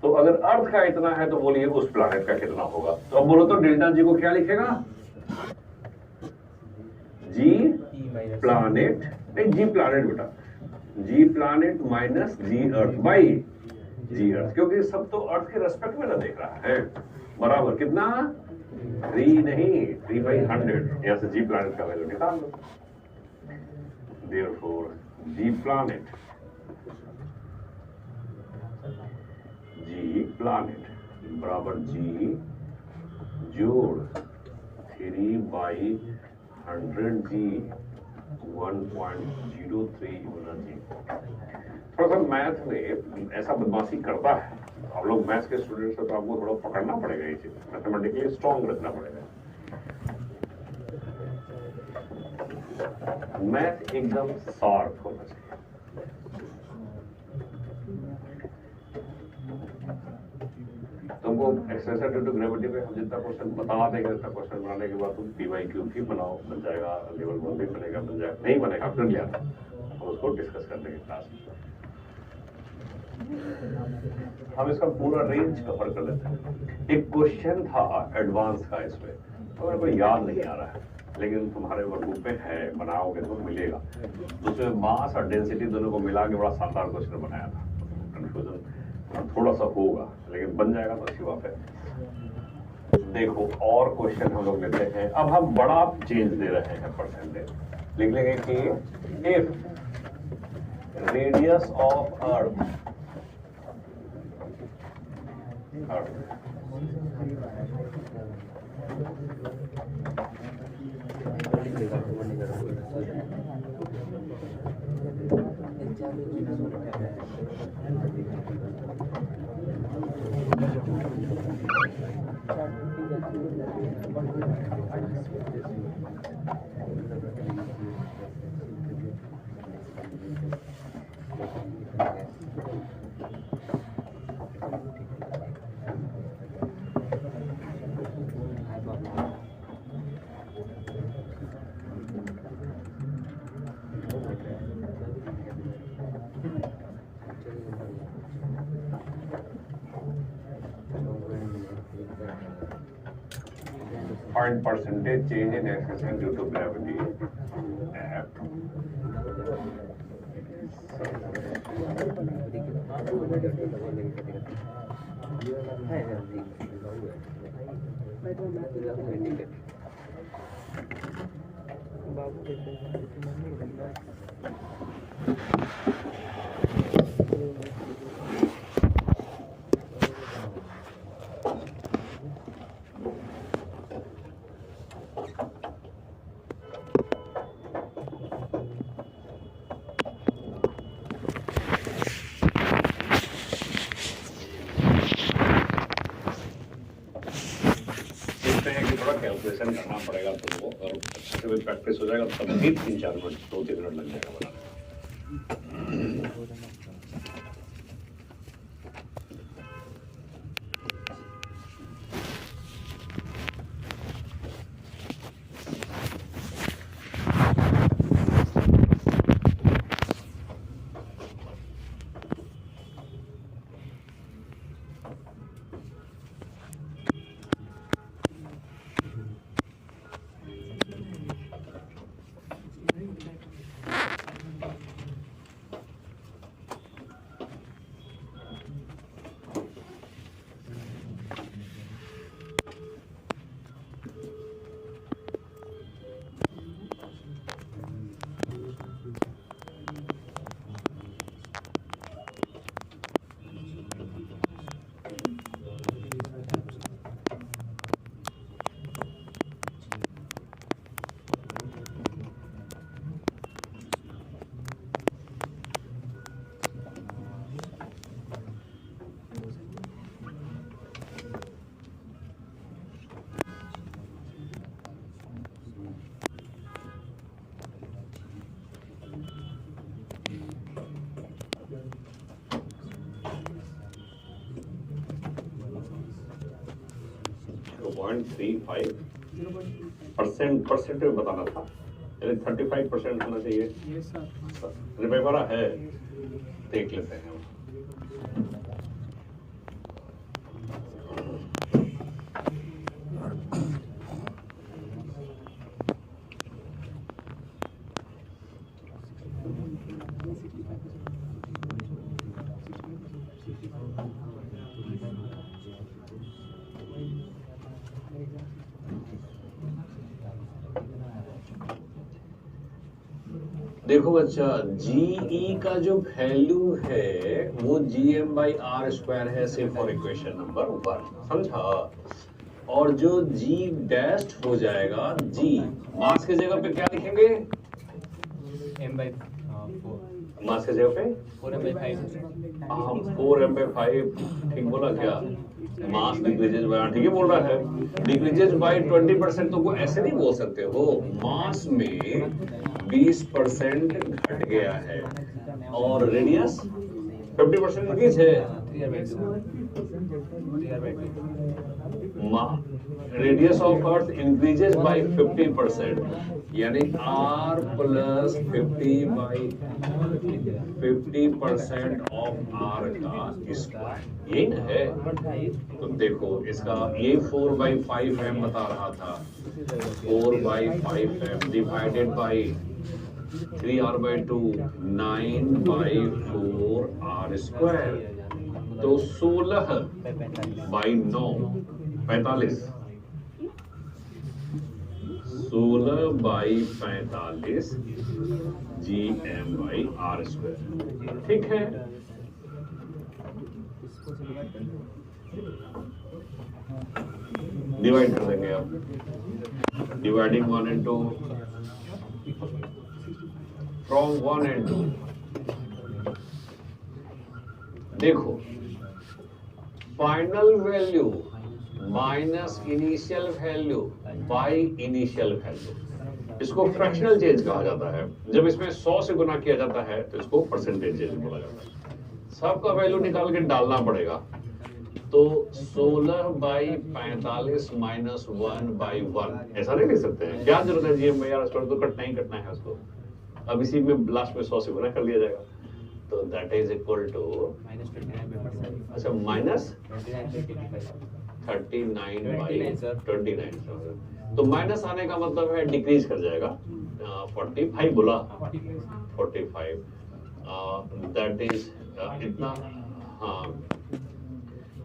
तो अगर अर्थ का इतना है तो बोलिए उस प्लानेट का कितना होगा? तो अब बोलो तो डेल्टा जी को क्या लिखेगा? जी प्लानेट, नहीं जी प्लानेट बेटा, G planet minus G earth by G earth, क्योंकि सब तो अर्थ के रेस्पेक्ट में ना देख रहा है। बराबर कितना? 3 नहीं, 3/100। यहाँ से जी प्लानेट का वैल्यू निकाल लो। Therefore, G planet बराबर G जोड़ 3/100G 1.03 गुना G। थोड़ा सा मैथ में ऐसा बदमाशी करता है, आप लोग मैथ्स के स्टूडेंट्स हैं तो आपको थोड़ा पकड़ना पड़ेगा, ये चीज मैथमेटिकली स्ट्रॉन्ग रखना पड़ेगा। मैथ एकदम शार्प होना चाहिए। तुमको एक्सेलेरेशन ड्यू टू ग्रेविटी पे हम जितना क्वेश्चन बता देंगे, उतना क्वेश्चन बनाने के बाद तुम PYQ भी बनाओ, बन जाएगा, लेवल 1 भी बनेगा, बन जाएगा, नहीं बनेगा फिर लिया हम उसको डिस्कस कर देंगे क्लास में। हम इसका पूरा रेंज कवर कर लेते हैं। एक क्वेश्चन था एडवांस का, इसमें तो मेरे को याद नहीं आ रहा है, लेकिन तुम्हारे वर्कबुक में है, बनाओगे तो मिलेगा। उसमें मास और डेंसिटी दोनों को मिला के बड़ा शानदार क्वेश्चन बनाया था। कंफ्यूजन थोड़ा सा होगा, लेकिन बन जाएगा तो अच्छी बात है। देखो और क्वेश्चन हम लोग लेते हैं। अब हम बड़ा चेंज दे रहे हैं, परसेंटेज लिख लेंगे कि if radius of earth find percentage change in acceleration due to gravity at calculation करना पड़ेगा तो और अच्छे से प्रैक्टिस हो जाएगा तब भी 3-4 मिनट 2-3 मिनट लग जाएगा बनाने परसेंट बताना था, यानी 35% होना चाहिए। Yes sir. रिमेम्बर है, देख लेते हैं। देखो बच्चा, जीई का जो वैल्यू है वो gm/r² है, सिर्फ फॉर इक्वेशन नंबर 1, समझा। और जो g डैश हो जाएगा, g मास के जगह पे क्या लिखेंगे? m/4 मास के जगह पे 4m/5। हाँ, 4m/5 ठीक बोला क्या? मास डिक्रीजेज बाय, ठीक है बोल रहा है, डिक्रीजेज बाय 20%। तो को ऐसे नहीं बोल सकते हो, मास में 20% घट गया है और रेडियस 50% इंक्रीज है। Radius of earth increases by 50%, यानी r प्लस 50% ऑफ r का स्क्वायर, यही ना है। तो देखो इसका ये 4/5m बता रहा था, 4/5m divided by 3r/2, 9/4r²। तो 16/9 45, 16/45 gm/r², ठीक है। डिवाइड कर देंगे आप, डिवाइडिंग 1 and 2 फ्रॉम 1 and 2। देखो final value minus initial value by initial value, इसको फ्रैक्शनल चेंज कहा जाता है। जब इसमें 100 से गुना किया जाता है तो इसको परसेंटेज चेंज बोला जाता है। सबका वैल्यू निकाल के डालना पड़ेगा। तो 16/45 माइनस 1/1 ऐसा नहीं लिख सकते हैं, क्या जरूरत है gm/r² तो कटना ही कटना है उसको। अब इसी में लास्ट में 100 से गुना कर लिया जाएगा, तो दैट इज इक्वल टू -29/29। अच्छा, माइनस 39/29। तो माइनस आने का मतलब है डिक्रीज कर जाएगा, 45 बोला, 45 दैट इज इतना, हाँ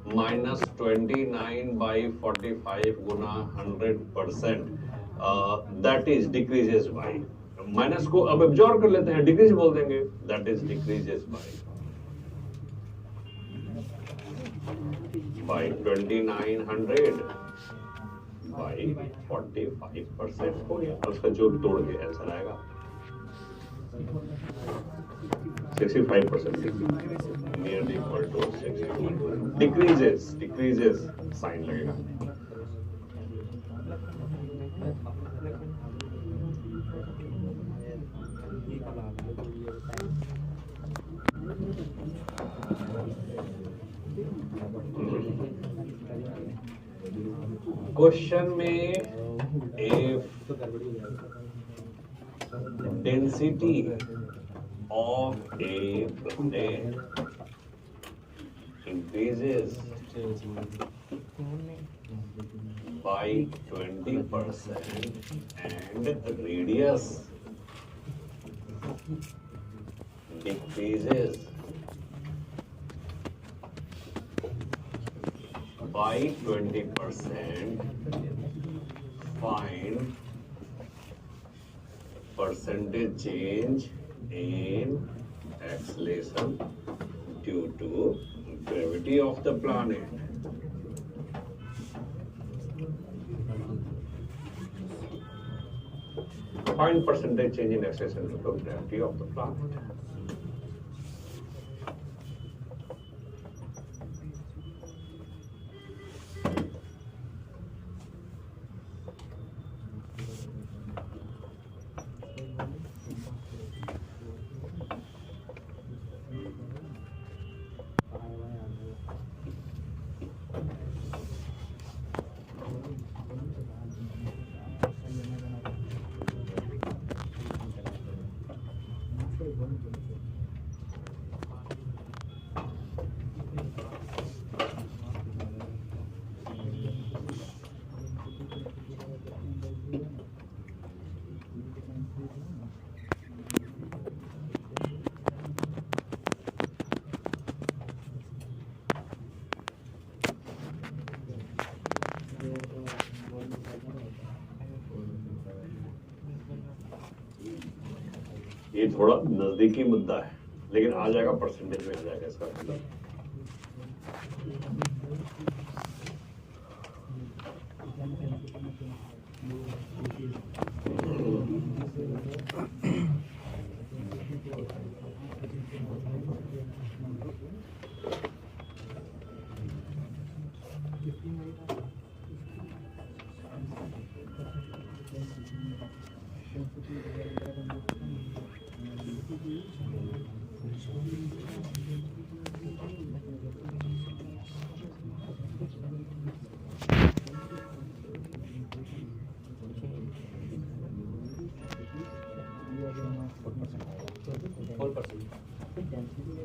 -29/45 गुना 100%, that is decreases by, minus को अब एब्जॉर्ब कर लेते हैं, डिक्रीज बोल देंगे, that is decreases by 2900 by 45% हो गया, और उसका जो तोड़ के आंसर आएगा 65%, nearly equal to 65, decreases sign लगेगा। क्वेश्चन में if density of a plane increases by 20% and radius decreases by 20%, find percentage change in acceleration due to gravity of the planet. Find percentage change in acceleration due to gravity of the planet. ये थोड़ा नजदीकी मुद्दा है, लेकिन आ जाएगा, percentage में आ जाएगा इसका मतलब।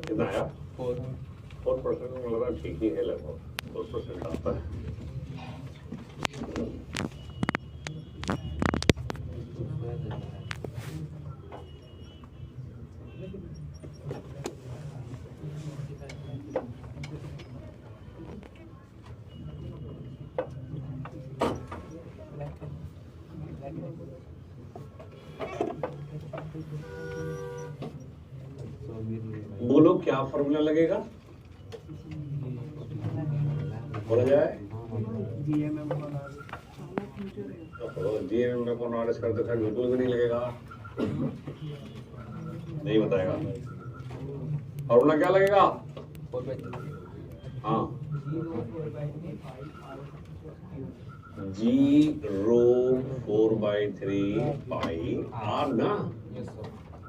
कितना आया? 4% में लग रहा ठीक ही है, लगभग 4% आता है। बोलो क्या फॉर्मूला लगेगा, बोला जाए? जीएमएम को नॉलेज करते थे, बिल्कुल भी नहीं लगेगा, नहीं बताएगा। फॉर्मूला क्या लगेगा? हाँ, जी रो 4/3 पाई आर ना,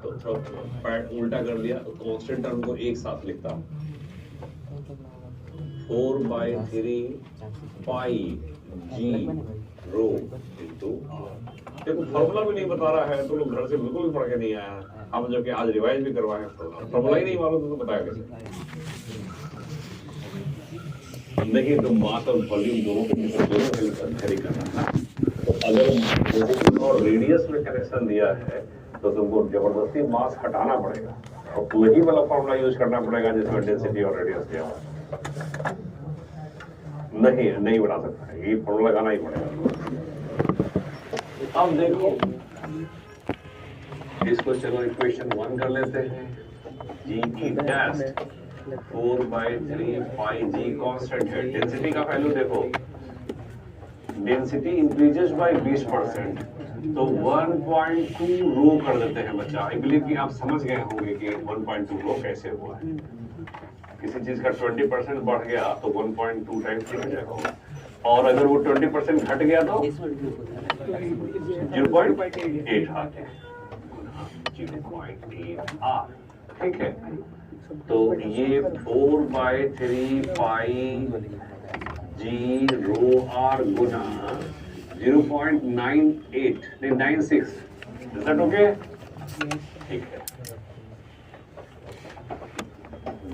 तो थोड़ा उल्टा कर दिया, कांस्टेंट टर्म को एक साथ लिखता, 4/3 पाई जी रो इंटू आर। देखो फॉर्मूला भी नहीं बता रहा है, तो लोग घर से बिल्कुल भी पढ़ के नहीं आया, हम जो कि आज रिवाइज भी करवाए, फॉर्मूला ही नहीं मालूम तो बताया कैसे? देखिए, तो मास और वॉल्यूम दोनों को कैरी करना है। तो अगर और रेडियस में कनेक्शन दिया है तो तुमको जबरदस्ती मास हटाना पड़ेगा, और वही वाला फॉर्मूला यूज करना पड़ेगा जिसमें डेंसिटी और रेडियस दिया हुआ है। नहीं बना सकता है, ये फॉर्मूला लगाना ही पड़ेगा। अब देखो इसको, चलो इक्वेशन 1 कर लेते हैं। जी की टेस्ट 4/3 पाई जी कांस्टेंट है। डेंसिटी का वैल्यू देखो, डेंसिटी इंक्रीजेस बाय 20%, तो 1.2 रो कर देते हैं बच्चा। आई बिलीव कि आप समझ गए होंगे कि 1.2 रो कैसे हुआ है। किसी चीज का 20% बढ़ गया तो 1.2 टाइम्स हो जाएगा, और अगर वो 20% घट गया तो 0.8 आते हैं, 0.8 आर। ठीक है, तो ये 4/3 पाई जी रो आर गुना 0.98 नहीं 96। Is that okay? ठीक है,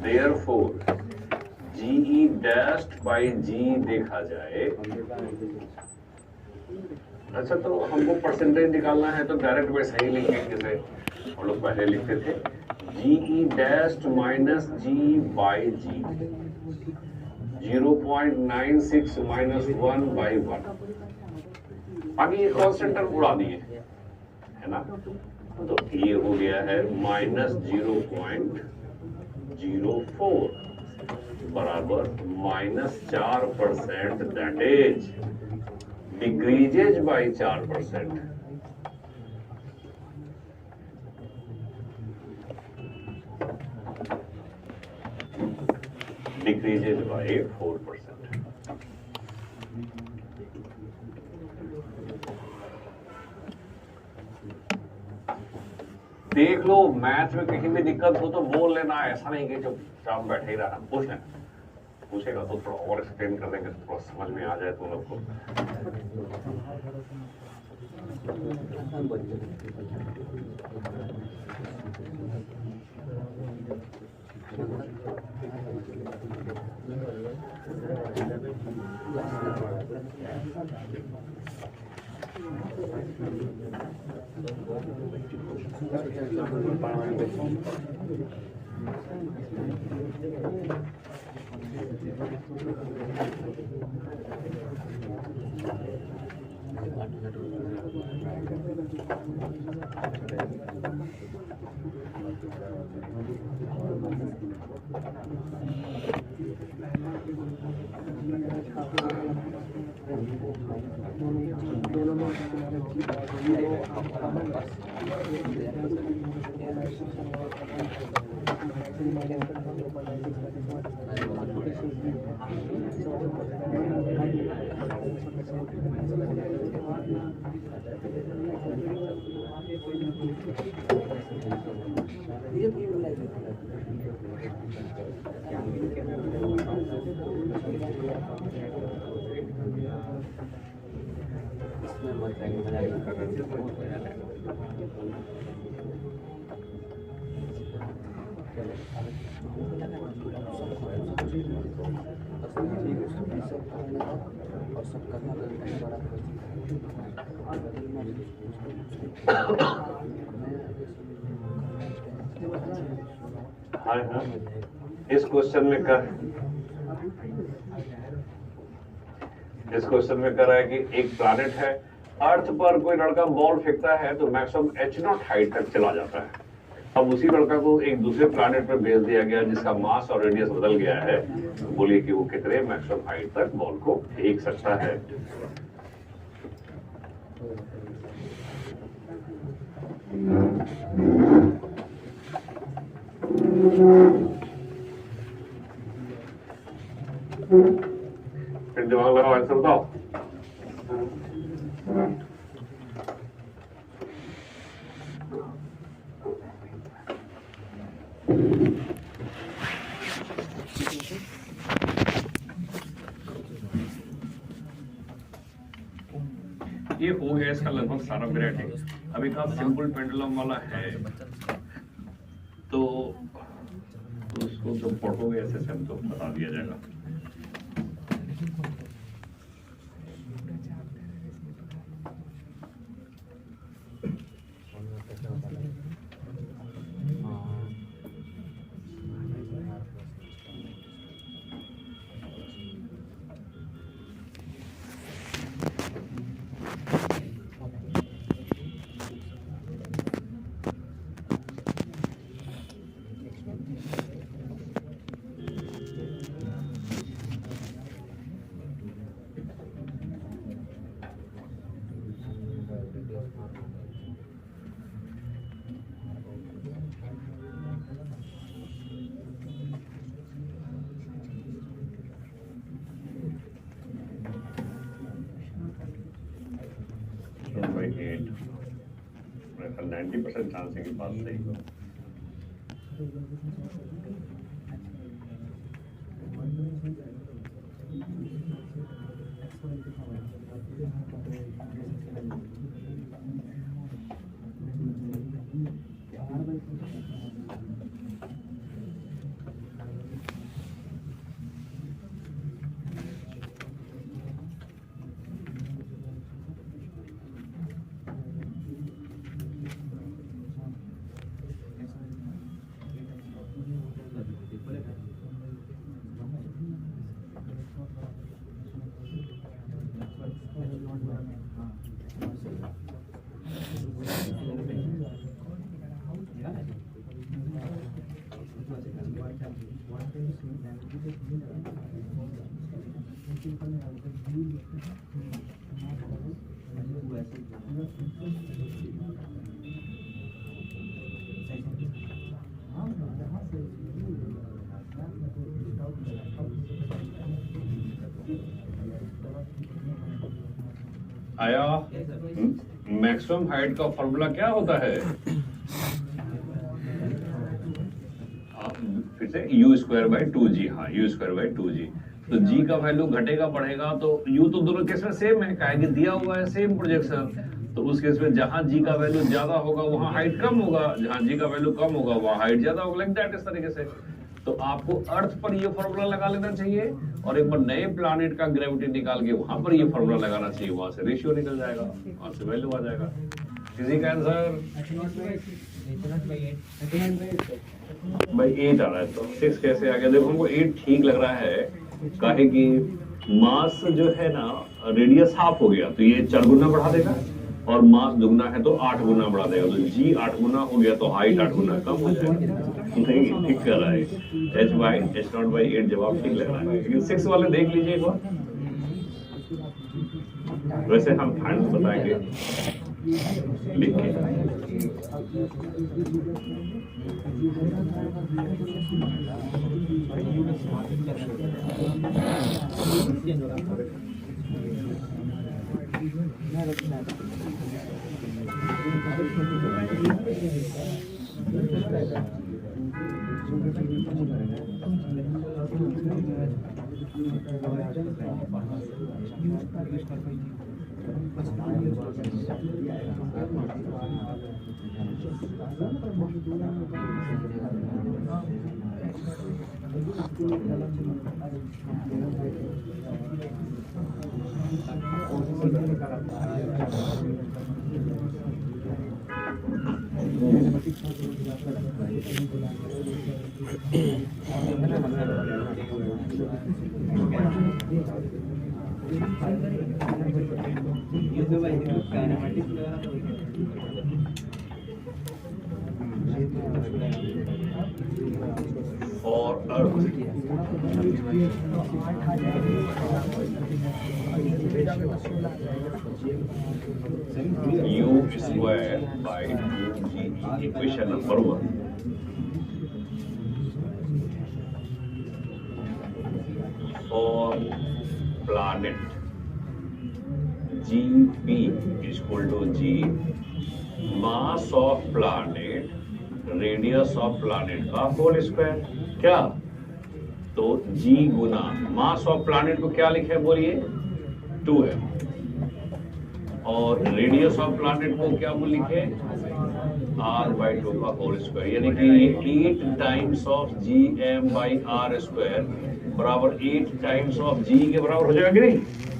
therefore GE डैश्ड बाई जी देखा जाए। अच्छा, तो हमको परसेंटेज निकालना है तो डायरेक्ट वैसे ही लिखेंगे जैसे हम लोग पहले लिखते थे, GE dashed minus G by G, 0.96 minus 1/1। आगे ये कांस्टेंट टर्म उड़ा दिए, है ना, तो ये हो गया है माइनस 0.04 बराबर -4%, that is decreases by 4%। Decreases by 4%। देख लो, मैथ में कहीं भी दिक्कत हो तो बोल लेना, ऐसा नहीं कि चुपचाप बैठे ही रहना, पूछ लेना। पूछेगा तो थोड़ा और एक्सप्लेन कर देंगे, तो थोड़ा समझ में आ जाए तुम लोग को। हाँ, इस क्वेश्चन में कर रहा है कि एक प्लैनेट है, अर्थ पर कोई लड़का बॉल फेंकता है तो मैक्सिमम h0 हाइट तक चला जाता है। अब उसी लड़का को एक दूसरे प्लैनेट पर भेज दिया गया जिसका मास और रेडियस बदल गया है, बोलिए कि वो कितने मैक्सिमम हाइट तक बॉल को फेंक सकता है। फिर दिमाग लगाओ, आंसर बताओ। ये हो गया इसका लगभग सारा वैरायटी। अब एक सिंपल पेंडुलम वाला है, तो उसको जब पढ़ोगे ऐसे से हमको बता दिया जाएगा। 90% चांस है कि बात सही हो। आया मैक्सिमम हाइट का फॉर्मूला क्या होता है? फिर से u स्क्वायर बाई 2g। हाँ, u स्क्वायर बाई 2g। तो g का वैल्यू घटेगा बढ़ेगा तो u तो दोनों केस में सेम है, काहे कि दिया हुआ है सेम प्रोजेक्शन। तो उस केस में जहां g का वैल्यू ज्यादा होगा वहां हाइट कम होगा, जहां g का वैल्यू कम होगा वहां हाइट ज्यादा होगा, लाइक दैट। इस तरीके से तो आपको अर्थ पर ये फॉर्मूला लगा लेना चाहिए और एक बार नए प्लैनेट का ग्रेविटी निकाल के वहां पर ये फॉर्मूला लगाना चाहिए, वहां से रेशियो निकल जाएगा, वहां से वैल्यू आ जाएगा। किसी का आंसर भाई 8 आ रहा है, तो 6 कैसे आ गया? देखो हमको 8 ठीक लग रहा है, काहे कि मास जो है ना रेडियस हाफ हो गया तो ये 4 गुना बढ़ा देगा और मास दुगना है तो 8 गुना बढ़ा देगा। तो g 8 गुना हो गया तो हाइट 8 गुना कम हो जाएगा। नहीं, ठीक कर रहा है। h बाई h0 बाई 8 जवाब ठीक लग रहा है, लेकिन 6 वाले देख लीजिए एक बार। वैसे हम फाइनल बताएंगे लिख के। और u square by 2g equation number 1. For planet Gp is equal to g mass of planet radius of planet का होल स्क्वायर। क्या? तो g Guna mass of planet को क्या लिखे बोलिए? 2m। और रेडियस ऑफ प्लैनेट को क्या बोल लिखे? r/2 का होल स्क्वायर। यानी कि 8 times of gm by r square बराबर 8 टाइम्स ऑफ g के बराबर हो जाएगा कि नहीं?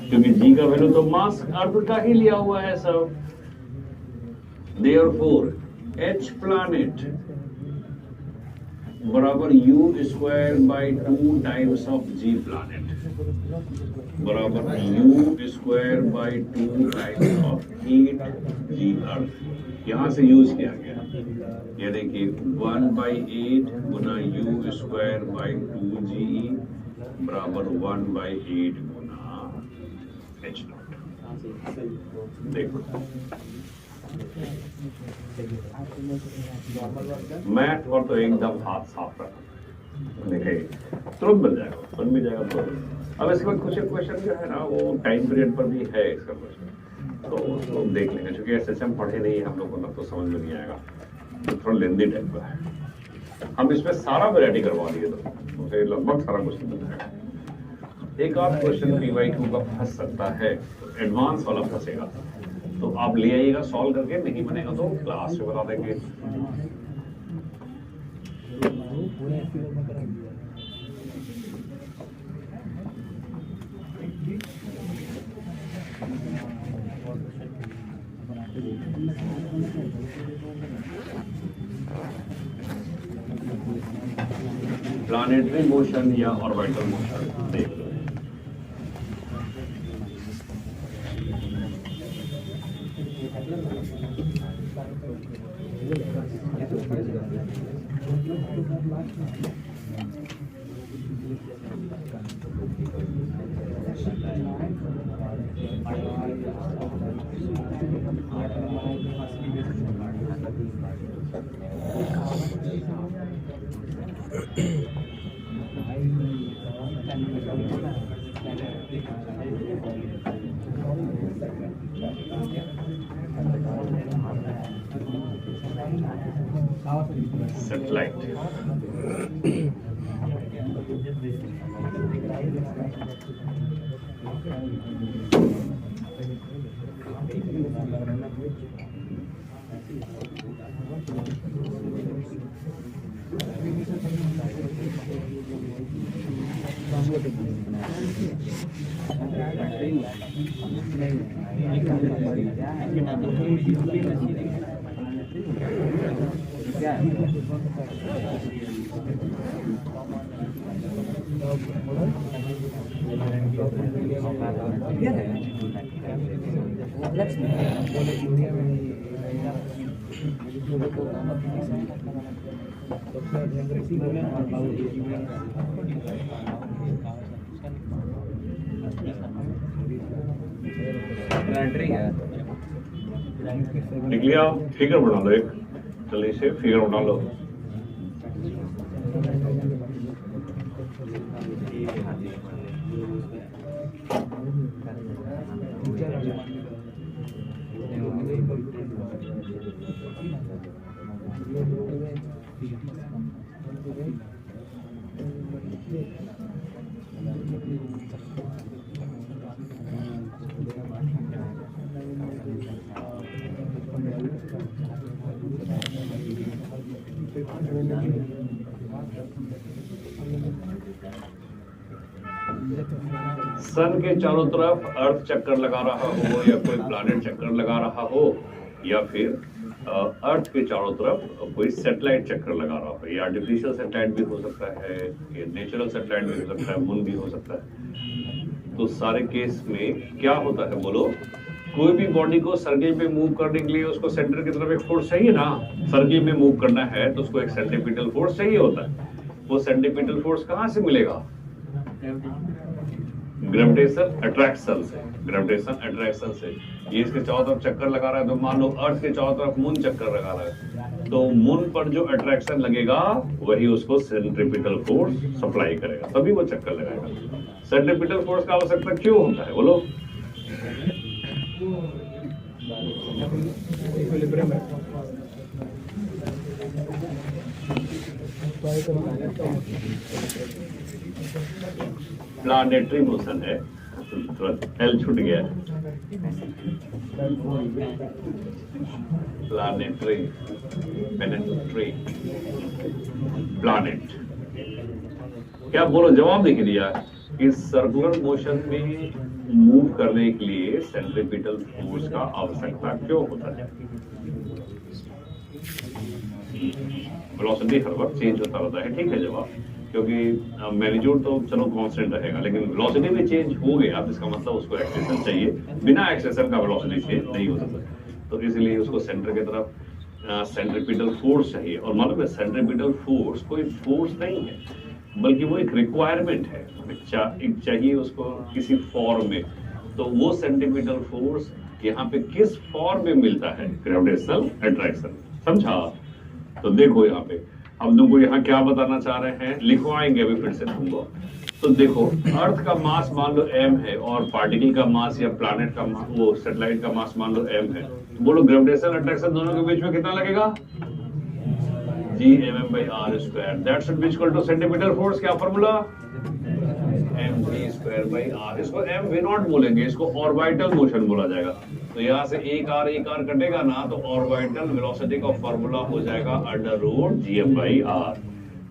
क्योंकि g का वैल्यू तो मास अर्थ का ही लिया हुआ है सब। Therefore H planet बराबर u square by 2 times of g planet बराबर u square by 2 times of 8g अर्थ। यहाँ से यूज किया गया, यानी कि 1/8 गुना u स्क्वायर बाई 2g बराबर 1/8 गुना h0। देखो मैथ पर तो एकदम हाथ साफ रखना, देखिए तुरंत मिल जाएगा, बन भी जाएगा तुरंत। अब इसके बाद कुछ क्वेश्चन जो है ना वो टाइम पीरियड पर भी है इसका क्वेश्चन। तो उसको देख लेंगे, क्योंकि एसएसएम पढ़े नहीं है हम लोगों ने तो समझ में नहीं आएगा, तो थोड़ा लेंदी टाइप का है। हम इसमें सारा वैरायटी करवा दिए तो मुझे लगभग सारा कुछ मिल जाएगा। एक आध क्वेश्चन पीवाईक्यू का फंस सकता है, एडवांस वाला फंसेगा, तो आप ले आइएगा सॉल्व करके, नहीं बनेगा तो क्लास में बता देंगे। प्लानेटरी मोशन या ऑर्बिटल मोशन देख लो। Satellite. लिख लिया, फिगर बना लो एक, जल्दी से फिगर बना लो। सन के चारों तरफ अर्थ चक्कर लगा रहा हो या कोई प्लैनेट चक्कर लगा रहा हो, या फिर अर्थ के चारों तरफ कोई सैटेलाइट चक्कर लगा रहा हो। ये आर्टिफिशियल सैटेलाइट भी हो सकता है, ये नेचुरल सैटेलाइट भी हो सकता है, मून भी हो सकता है। तो सारे केस में क्या होता है बोलो, कोई भी बॉडी को सर्किल पे मूव करने के लिए उसको सेंटर की तरफ एक फोर्स चाहिए ना। सर्किल में मूव करना है तो उसको एक सेंट्रीपिटल फोर्स चाहिए होता है। वो सेंट्रीपिटल फोर्स कहाँ से मिलेगा? ग्रेविटेशन अट्रैक्शन से। ग्रेविटेशन अट्रैक्शन से ये इसके चारों तरफ चक्कर लगा रहा है, तो मान लो अर्थ के चारों तरफ मून चक्कर लगा रहा है, तो मून पर जो अट्रैक्शन लगेगा वही उसको सेंट्रीपिटल फोर्स सप्लाई करेगा, तभी वो चक्कर लगाएगा। सेंट्रीपिटल फोर्स का आवश्यकता क्यों होता है बोलो? प्लानेटरी मोशन है, एल छूट गया। प्लानेटरी, पेनेट्री, प्लानेट, क्या बोलो? जवाब लिख दिया। इस सर्कुलर मोशन में मूव करने के लिए सेंट्रीपिटल फोर्स का आवश्यकता क्यों होता है? वेलोसिटी हर वक्त चेंज होता रहता है, ठीक है जवाब, क्योंकि मैग्नीट्यूड तो चलो कांस्टेंट रहेगा, लेकिन वेलोसिटी भी चेंज हो गया, इसका मतलब उसको एक्सेलेरेशन चाहिए। बिना एक्सेलेरेशन का वेलोसिटी चेंज नहीं हो सकता, तो इसलिए उसको सेंटर की तरफ सेंट्रीपिटल फोर्स चाहिए। और मालूम है सेंट्रीपिटल फोर्स कोई फोर्स नहीं है, बल्कि वो एक रिक्वायरमेंट है, एक चाहिए उसको किसी फॉर्म में। तो वो सेंट्रीपिटल फोर्स यहाँ पे किस फॉर्म में मिलता है? Gravitational attraction. समझा? तो देखो यहाँ पे हम तुमको यहाँ क्या बताना चाह रहे हैं, लिखवाएंगे अभी फिर से तुमको। तो देखो अर्थ का मास मान लो m है और पार्टिकल का मास या प्लैनेट का मास, वो सैटेलाइट का मास मान लो m है, तो बोलो ग्रेविटेशनल अट्रैक्शन दोनों के बीच में कितना लगेगा? G/r², that should be equal two centimetre force. क्या फॉर्मूला? mv²/r। इसको m v नॉट बोलेंगे, इसको ऑर्बिटल मोशन बोला जाएगा। तो यहाँ से एक r कटेगा ना, तो ऑर्बिटल वेलोसिटी का फॉर्मूला हो जाएगा √gm/r।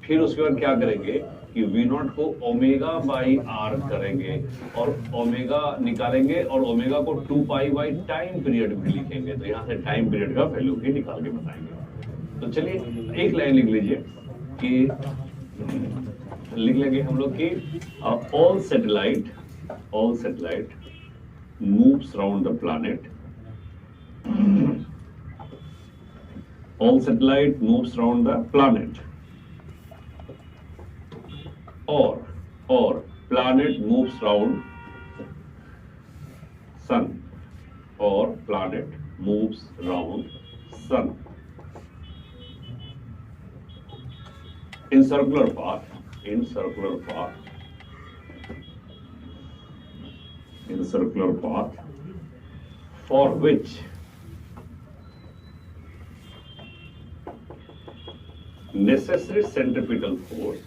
फिर उसके बाद क्या करेंगे कि v नॉट को ओमेगा बाई r करेंगे और ओमेगा निकालेंगे और ओमेगा को 2 बाई टाइम पीरियड भी लिखेंगे। तो यहाँ से टाइम पीरियड का वैल्यू भी निकाल के बताएंगे। तो चलिए एक लाइन लिख लीजिए कि लिख लेंगे हम लोग कि all satellite moves around the planet, all satellite moves around the planet, or planet moves around sun, or planet moves around sun in circular path for which necessary centripetal force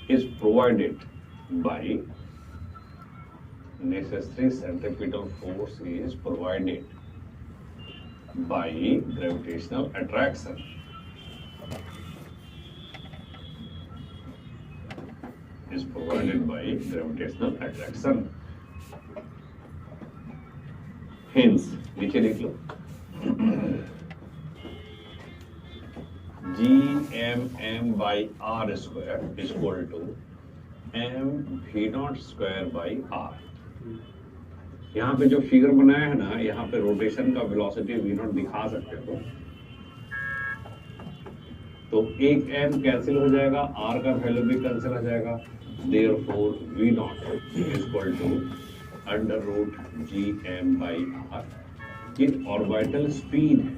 is provided by gravitational attraction. Is provided by gravitational attraction. Hence, नीचे लिख लो Gmm/r² is equal to mv0²/r। यहाँ पे जो figure बनाया है ना, यहाँ पे रोटेशन का वेलोसिटी v0 दिखा सकते हो, तो एक m कैंसिल हो जाएगा, r का वैल्यू भी कैंसिल हो जाएगा। Therefore, v0 is equal to √gm/r। ये ऑर्बिटल स्पीड है।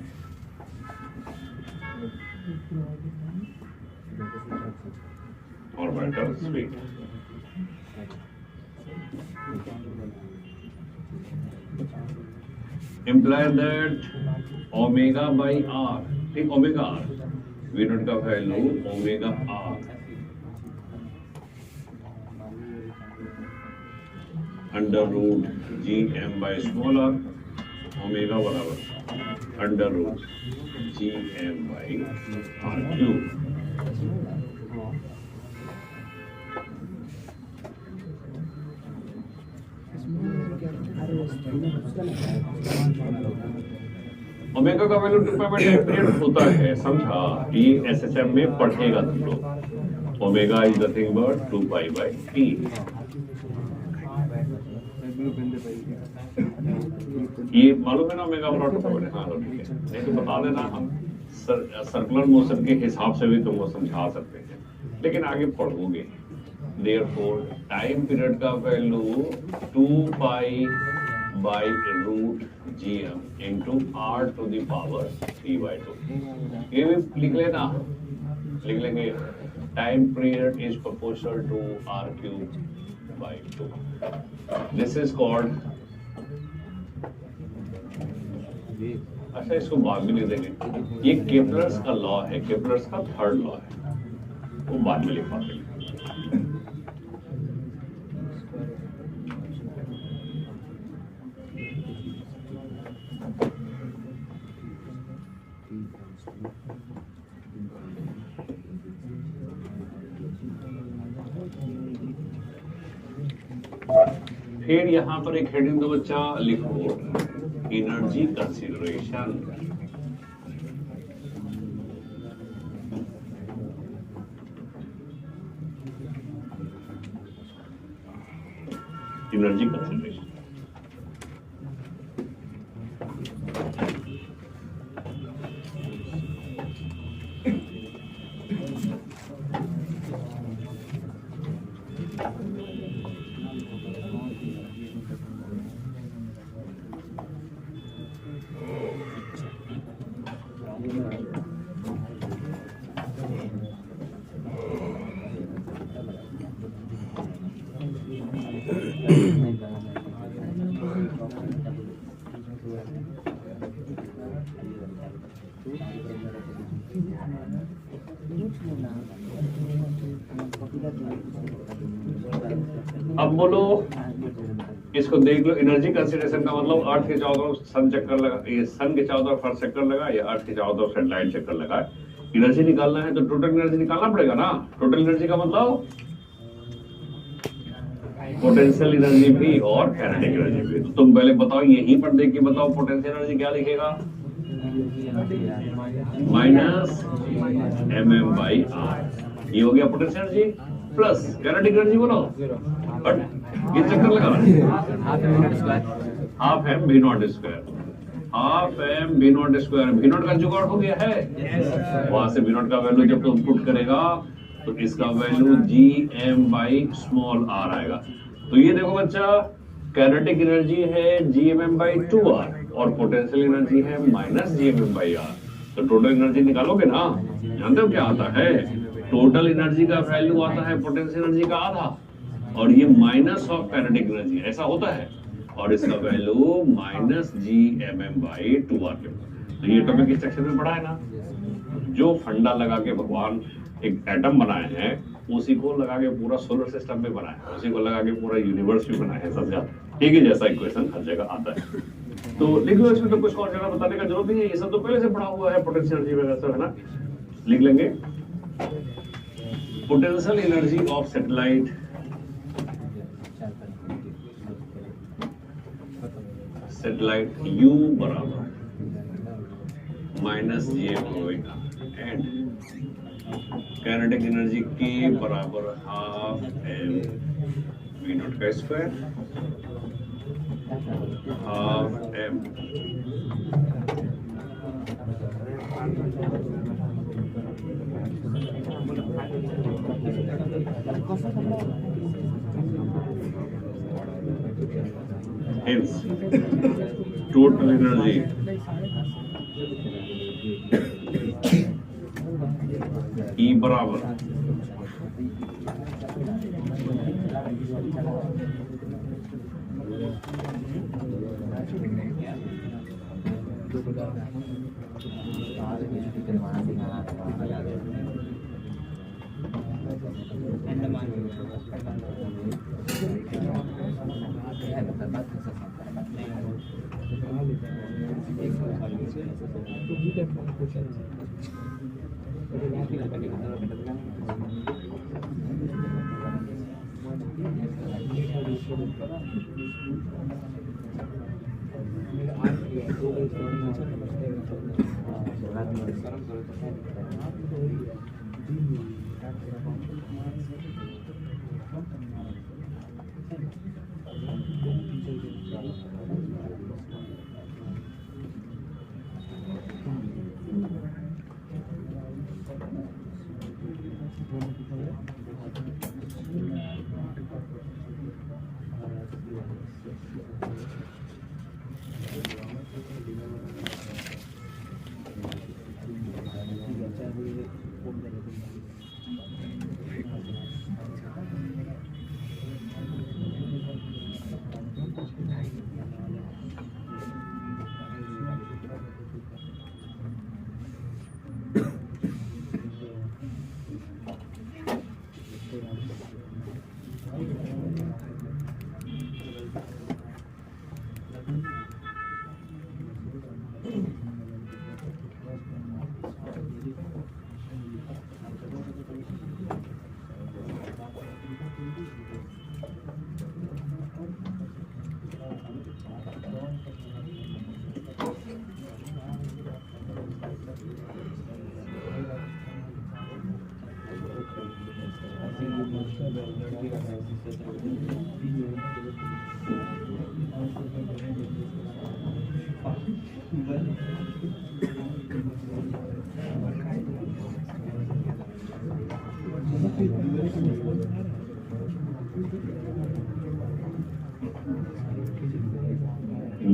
Orbital speed imply that ω/r, ठीक, ओमेगा r, v0 का value omega r √gm/r, omega बराबर √gm/r³। ओमेगा का वैल्यू 2 होता है, समझा? ये एसएसएम में पढ़ेगा तुम लोग। Omega is nothing but 2π/t। ये मालूम है ना ओमेगा बराबर 2π/t? हाँ ठीक है, नहीं तो बता देना, हम सर्कुलर मोशन के हिसाब से भी तुमको समझा सकते हैं, लेकिन आगे पढ़ोगे। Therefore, टाइम पीरियड का वैल्यू 2π/√gm into r⁻³/2। ये भी लिख लेना, लिख लेंगे time period is proportional to r³/2। This is called, अच्छा इसको बाद में लिख देंगे, ये केपलर्स का लॉ है, केपलर्स का थर्ड लॉ है, वो बाद में लिखवा देंगे। फिर यहाँ पर एक हेडिंग दो बच्चा, लिखो एनर्जी कंसीडरेशन। एनर्जी कंसीडरेशन अब बोलो, इसको देख लो, एनर्जी कंसिडरेशन का मतलब अर्थ के चारों तरफ सन चक्कर लगा, ये सन के चारों तरफ अर्थ चक्कर लगा, या अर्थ के चारों तरफ सैटेलाइट चक्कर लगा। एनर्जी निकालना है तो टोटल एनर्जी निकालना पड़ेगा ना। टोटल एनर्जी का मतलब पोटेंशियल एनर्जी भी और काइनेटिक एनर्जी भी। तो तुम पहले बताओ, यहीं पर देख के बताओ पोटेंशियल एनर्जी क्या लिखेगा, माइनस MM/R। ये हो गया potential energy, plus kinetic energy बोलो, बट ये चक्कर लगा half M B naught square, half M B naught square. B naught का जुगाड़ हो गया है, वहां से बी नॉट का वैल्यू जब तुम पुट करेगा तो इसका वैल्यू GM/r आएगा। तो ये देखो बच्चा, काइनेटिक एनर्जी है GMM/2R और पोटेंशियल एनर्जी है माइनस GMM/R। तो टोटल एनर्जी निकालोगे ना, जानते हो क्या आता है, टोटल एनर्जी का वैल्यू आता है पोटेंशियल एनर्जी का आधा, और ये माइनस ऑफ काइनेटिक एनर्जी, ऐसा होता है, और इसका वैल्यू माइनस GMM/2R। तो ये टॉपिक इस सेक्शन में पढ़ा है ना। जो फंडा लगा के भगवान एक एटम बनाए हैं, उसी को लगा के पूरा सोलर सिस्टम में बनाया है, उसी को लगा के पूरा यूनिवर्स भी बनाया है। समझा? एक ही जैसा इक्वेशन हर जगह आता है। तो लिख लो, इसमें तो कुछ और जगह बताने का जरूरत नहीं है, ये सब तो पहले से पढ़ा हुआ है, पोटेंशियल एनर्जी वगैरह सब है ना। लिख लेंगे, potential energy of satellite U बराबर minus GM/r and kinetic energy K बराबर हाफ m v नॉट का square, half m hence total energy E बराबर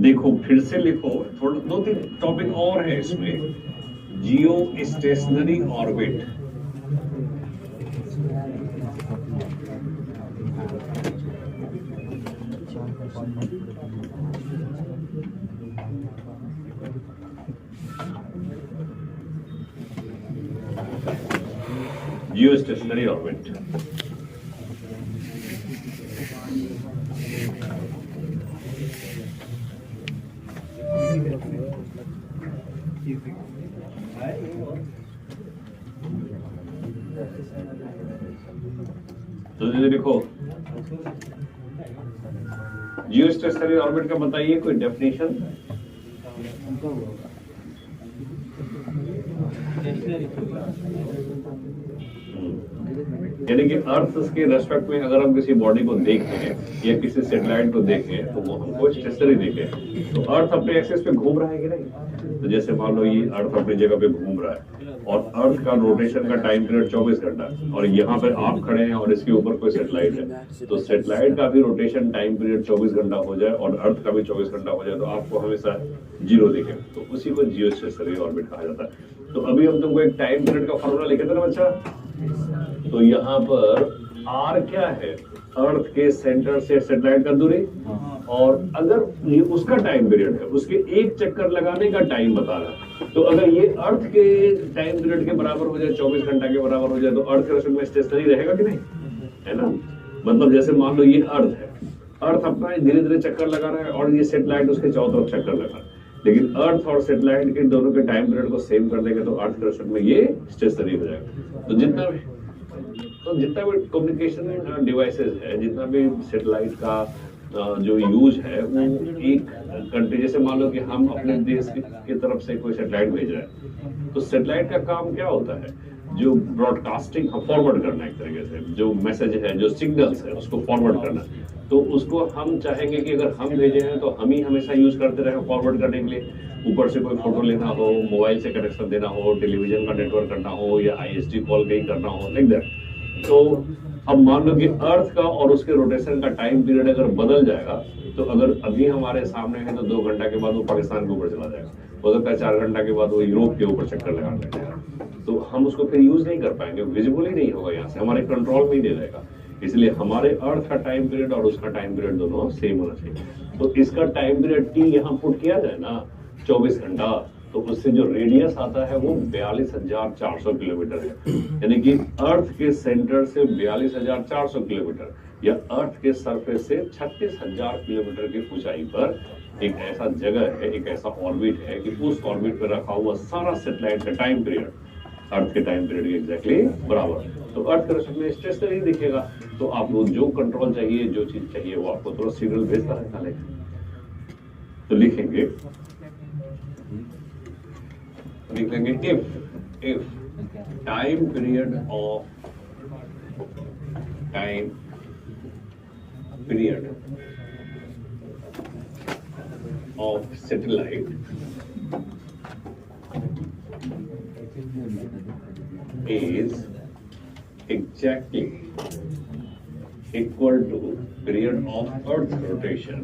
देखो फिर से लिखो, थोड़ा 2-3 टॉपिक और है इसमें। जियो स्टेशनरी ऑर्बिट, geostationary orbit. तो देखो जियोस्टेशनरी ऑर्बिट का बताइए कोई डेफिनेशन। यानी कि अर्थ के रेस्पेक्ट में अगर हम किसी बॉडी को देखें या किसी सैटेलाइट को देखें तो वो हमको स्टेशनरी देखें। तो अर्थ अपने एक्सिस पे घूम रहा है कि नहीं? तो जैसे मान लो ये अर्थ अपनी जगह पे घूम रहा है और अर्थ का रोटेशन का टाइम पीरियड 24 घंटा है और यहाँ पे आप खड़े हैं और इसके ऊपर कोई सैटेलाइट है, तो सैटेलाइट का भी रोटेशन टाइम पीरियड 24 घंटा हो जाए और अर्थ का भी 24 घंटा हो जाए तो आपको हमेशा जीरो दिखे, तो उसी को जियोस्टेशनरी ऑर्बिट कहा जाता है। तो अभी हम तुमको एक टाइम पीरियड का फॉर्मूला लिखे थे ना बच्चा, तो यहाँ पर आर क्या है? अर्थ के सेंटर से सैटेलाइट का दूरी, और अगर ये उसका टाइम पीरियड है, उसके एक चक्कर लगाने का टाइम बता रहा है। तो अगर ये अर्थ के टाइम पीरियड के बराबर हो जाए, 24 घंटा के बराबर हो जाए, तो अर्थ के रेस्पेक्ट में स्टेशनरी रहेगा कि नहीं? है ना? मतलब जैसे मान लो ये अर्थ है, अर्थ अपना धीरे धीरे चक्कर लगा रहा है और ये सैटेलाइट उसके चारों तरफ चक्कर लगा रहा है, लेकिन अर्थ और सैटेलाइट के दोनों के टाइम पीरियड को सेम कर देंगे तो अर्थ के रेस्पेक्ट में ये स्टेशनरी हो जाएगा। तो जितना भी कम्युनिकेशन डिवाइसेस है, जितना भी सैटेलाइट का जो यूज है, वो एक कंट्री, जैसे मान लो कि हम अपने देश की तरफ से कोई सैटेलाइट भेज रहे हैं, तो सैटेलाइट का काम क्या होता है? जो ब्रॉडकास्टिंग फॉरवर्ड करना, एक तरीके से जो मैसेज है, जो सिग्नल्स है, उसको फॉरवर्ड करना। तो उसको हम चाहेंगे कि अगर हम भेजे हैं तो हम ही हमेशा यूज करते रहे फॉरवर्ड करने के लिए। ऊपर से कोई फोटो लेना हो, मोबाइल से कनेक्शन देना हो, टेलीविजन का नेटवर्क करना हो, या ISD कॉल कहीं करना हो, लाइक दैट। तो अब मान लो कि अर्थ का और उसके रोटेशन का टाइम पीरियड अगर बदल जाएगा, तो अगर अभी हमारे सामने है तो 2 घंटा के बाद वो पाकिस्तान के ऊपर चला जाएगा, हो सकता है 4 घंटा के बाद वो यूरोप के ऊपर चक्कर लगाने लगेगा, तो हम उसको फिर यूज नहीं कर पाएंगे, विजिबल ही नहीं होगा, यहाँ से हमारे कंट्रोल में ही नहीं रहेगा। इसलिए हमारे अर्थ का टाइम पीरियड और उसका टाइम पीरियड दोनों सेम होना चाहिए। तो इसका टाइम पीरियड T यहाँ पुट किया जाए ना, 24 घंटा, तो उससे जो रेडियस आता है वो 42,400 किलोमीटर है। यानी कि अर्थ के सेंटर से 42,400 किलोमीटर या अर्थ के सरफेस से 36,000 किलोमीटर की ऊंचाई पर एक ऐसा जगह है, एक ऐसा ऑर्बिट है कि उस ऑर्बिट पर रखा हुआ सारा सैटेलाइट का टाइम पीरियड अर्थ के टाइम पीरियड के एग्जैक्टली बराबर। तो अर्थ के रेस्पेक्ट में स्टेशनरी दिखेगा, तो आपको जो कंट्रोल चाहिए, जो चीज चाहिए, वो आपको थोड़ा सिग्नल भेजता रहता है। तो लिखेंगे if time period of satellite is exactly equal to period of Earth rotation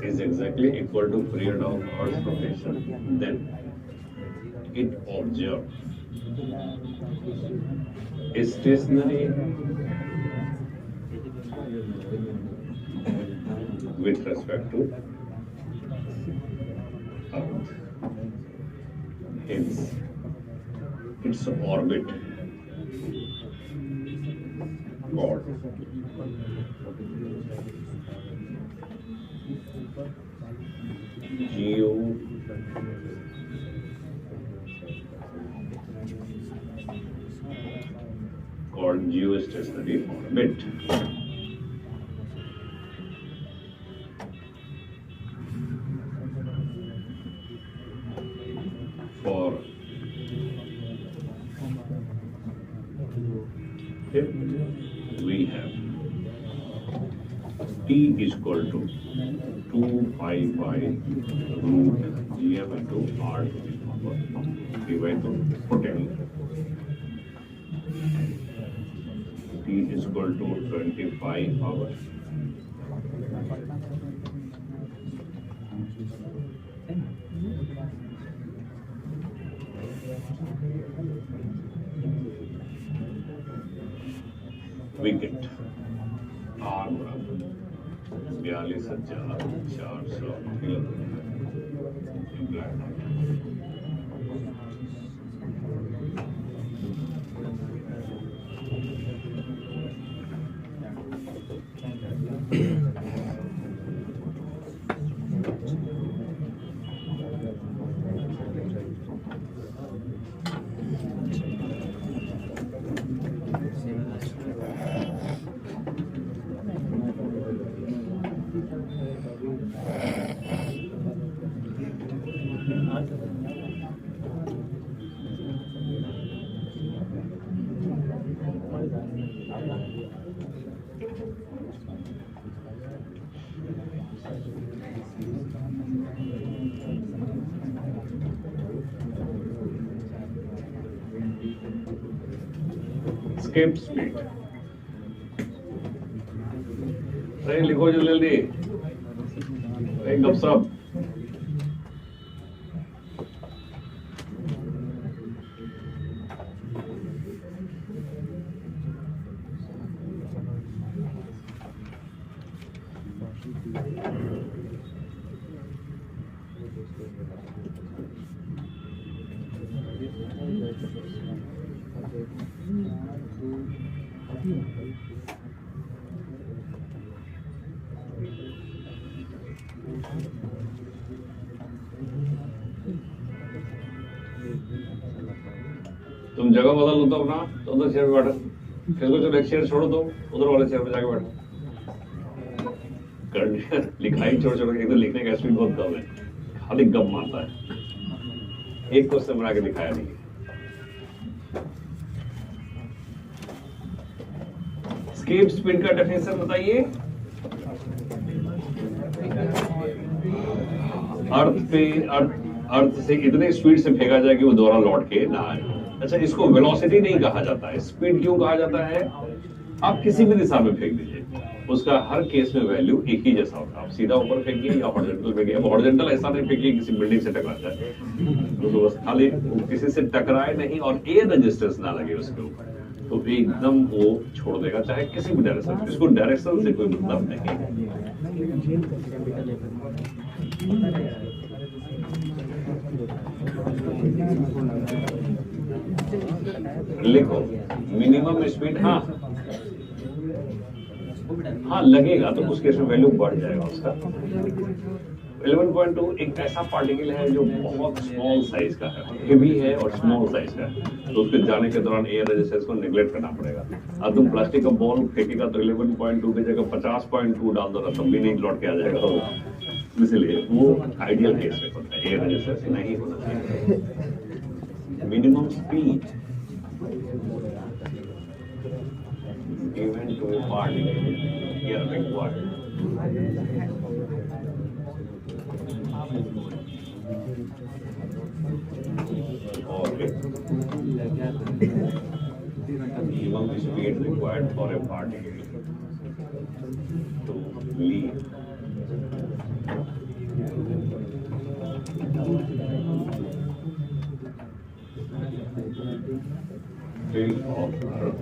is exactly equal to period of Earth's rotation, then it observes a stationary with respect to Earth. Hence, its orbit called geostationary orbit. For if we have T is equal to 2 pi by root GM into R divided to 10. T is equal to 25 hours. We get R बराबर escape speed, अरे लिखो जल्दी जल्दी, गपशप। तुम जगह बदल लो तो अपना, तो उधर चेयर पे बैठो, फिर को चलो एक चेयर छोड़ो, तो उधर वाले चेयर पे जाके बैठो। लिखाई छोड़ छोड़, एक तो लिखने का स्पीड बहुत कम है, खाली गप मारता है, एक क्वेश्चन बना के दिखाया नहीं। स्केप स्पीड का डेफिनेशन बताइए। अर्थ से इतने स्पीड से फेंका जाए कि वो दोबारा लौट के ना आए। अच्छा, इसको वेलोसिटी नहीं कहा जाता है, स्पीड क्यों कहा जाता है? आप किसी भी दिशा में फेंक दीजिए, उसका हर केस में वैल्यू एक ही जैसा होगा। आप सीधा ऊपर फेंकिए या हॉरिजॉन्टल फेंकिए। अब हॉरिजॉन्टल ऐसा नहीं फेंकिए किसी बिल्डिंग से टकरा जाए, तो बस खाली किसी से टकराए नहीं और एयर रेजिस्टेंस ना लगे उसके ऊपर, तो एकदम वो छोड़ देगा, चाहे किसी भी डायरेक्शन। इसको डायरेक्शन से कोई मतलब नहीं। लिखो मिनिमम स्पीड, हाँ लगेगा तो उस केस में वैल्यू बढ़ जाएगा उसका। 11.2 एक ऐसा पार्टिकल है जो बहुत स्मॉल साइज का है, हेवी है और स्मॉल साइज का है, तो उसके जाने के दौरान एयर रेजिस्टेंस को नेग्लेक्ट करना पड़ेगा। अब तुम प्लास्टिक का बॉल फेंकेगा तो 11.2 की जगह 50.2 डाल दो, तब भी नहीं लौट के आ जाएगा। इसलिए वो आइडियल केस में होता है, एयर रेजिस्टेंस नहीं होना चाहिए। Minimum speed given to a particle here required. Okay. Minimum speed required for a particle to leave field of Earth.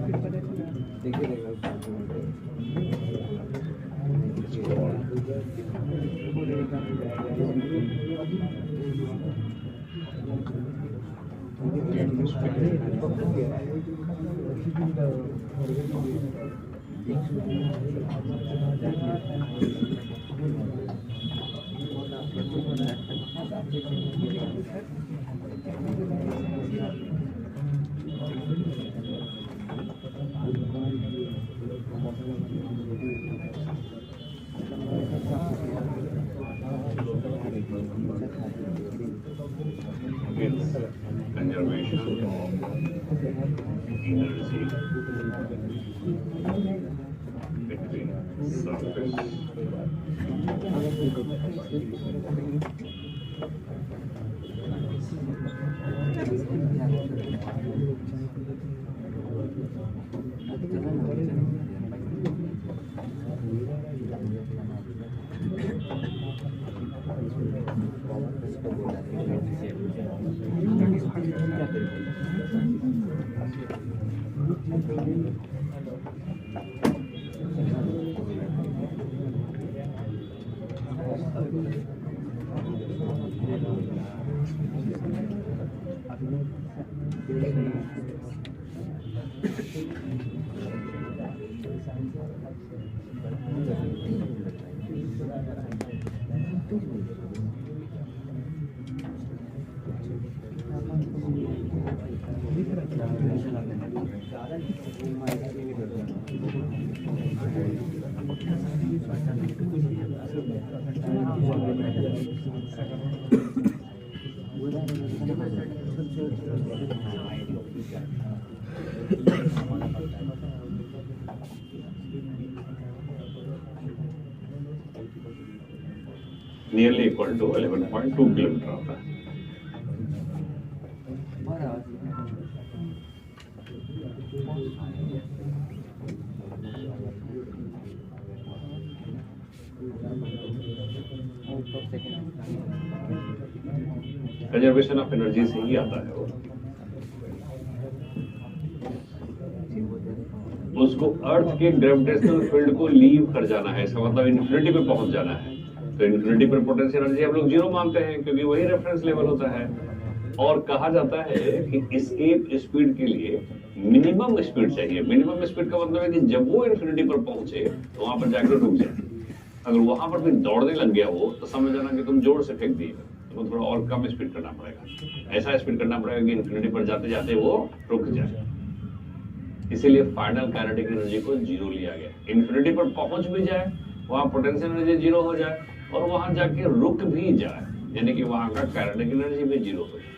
Conservation of energy between surface nearly equal to 11.2 kilometre आता है। Conservation of energy से ही आता है वो। उसको अर्थ के gravitational field को leave कर जाना है, इसका मतलब इन्फिनिटी पे पहुंच जाना है। तो इन्फिनिटी पर पोटेंशियल एनर्जी हम लोग जीरो मानते हैं क्योंकि वही रेफरेंस लेवल होता है। और कहा जाता है कि एस्केप स्पीड के लिए मिनिमम स्पीड चाहिए। मिनिमम स्पीड का मतलब है कि जब वो इन्फिनिटी पर पहुंचे तो वहां पर जाकर रुक जाए। अगर वहां पर भी दौड़ने लग गया वो तो समझ जाना कि तुम जोर से फेंक दिए, तो थोड़ा और कम स्पीड करना पड़ेगा। ऐसा स्पीड करना पड़ेगा कि इन्फिनिटी पर जाते जाते वो रुक जाए। इसीलिए फाइनल काइनेटिक एनर्जी को जीरो लिया गया। इन्फिनिटी पर पहुंच भी जाए, वहां पोटेंशियल एनर्जी जीरो हो जाए और वहां जाके रुक भी जाए, यानी कि वहां का काइनेटिक एनर्जी भी जीरो हो जाए।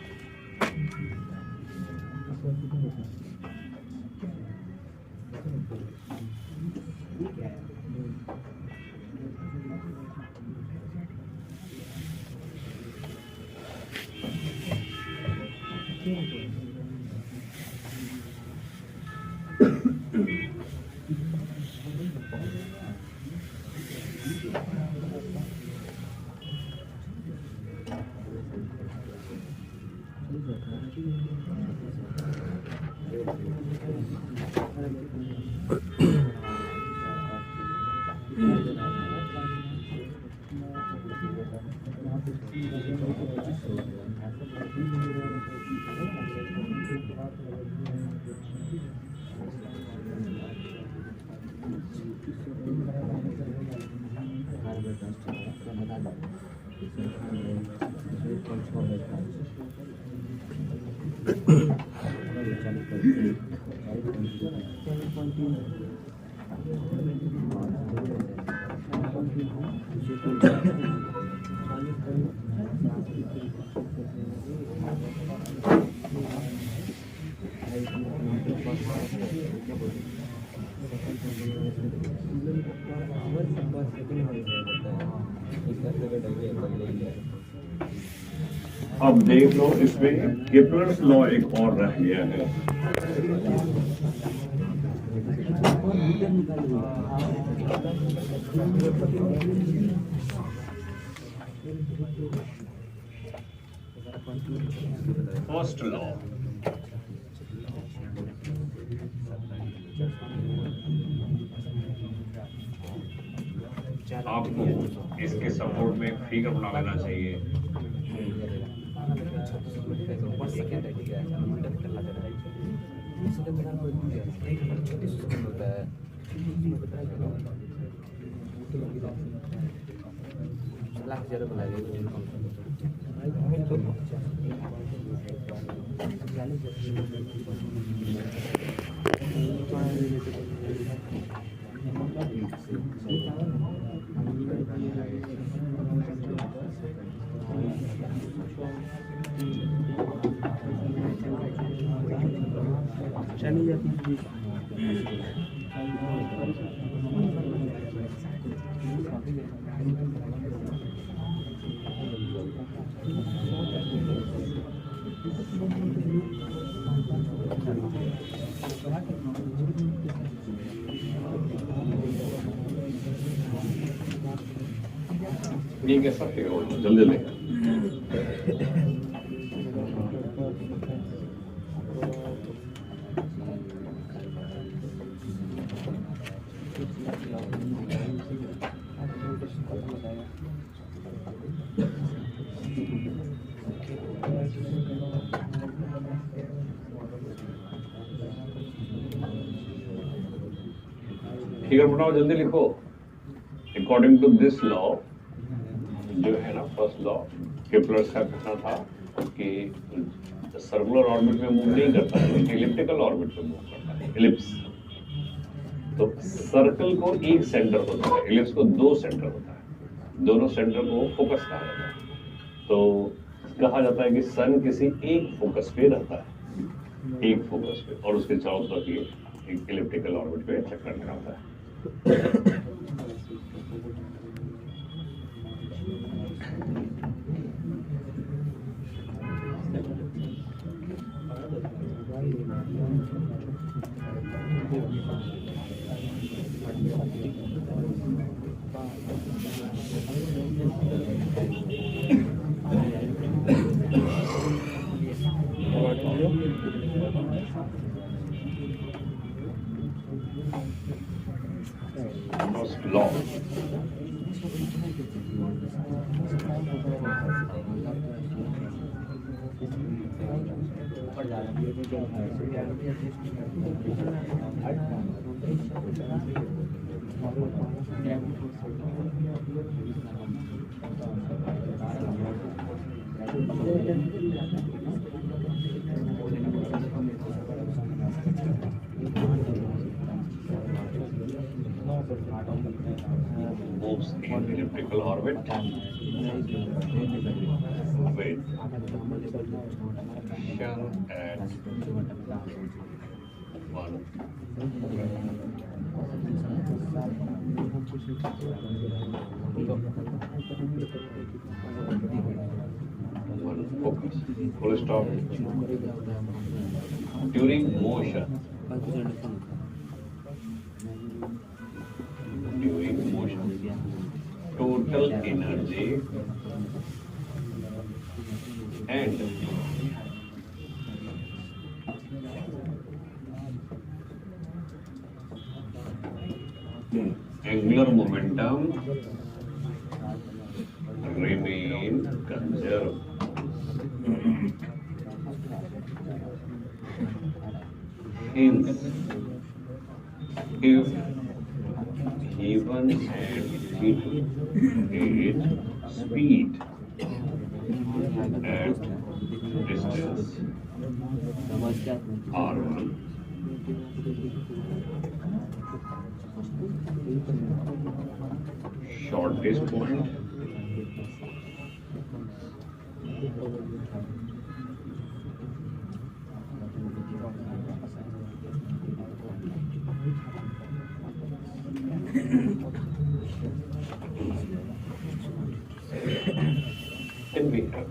अब देख लो, इसमें केपलर्स लॉ एक और रह गया है। फर्स्ट लॉ, आपको इसके सपोर्ट में फिगर बना लेना चाहिए। ये कैसा फिगर होगा, जल्दी जल्दी। फिगर बनाओ, जल्दी लिखो। अकॉर्डिंग टू दिस लॉ, जो है ना फर्स्ट लॉ, केपलर्स का कहना था कि सर्कुलर ऑर्बिट में मूव नहीं करता है, एलिप्टिकल ऑर्बिट में मूव करता है, एलिप्स। तो सर्कल को एक सेंटर होता है, एलिप्स को दो सेंटर होता है, दोनों सेंटर को फोकस कहा जाता है। तो कहा जाता है कि सन किसी एक फोकस पे रहता है, एक फोकस पे, और उसके चारों तरफ ये एक एलिप्टिकल ऑर्बिट पे चक्कर लगाता है। First law. Moves in elliptical orbit with position at one focus. Full stop. During motion. Total energy and angular momentum remain conserved. Hence, if E1 and E2 is speed at distance R1, shortest point then we have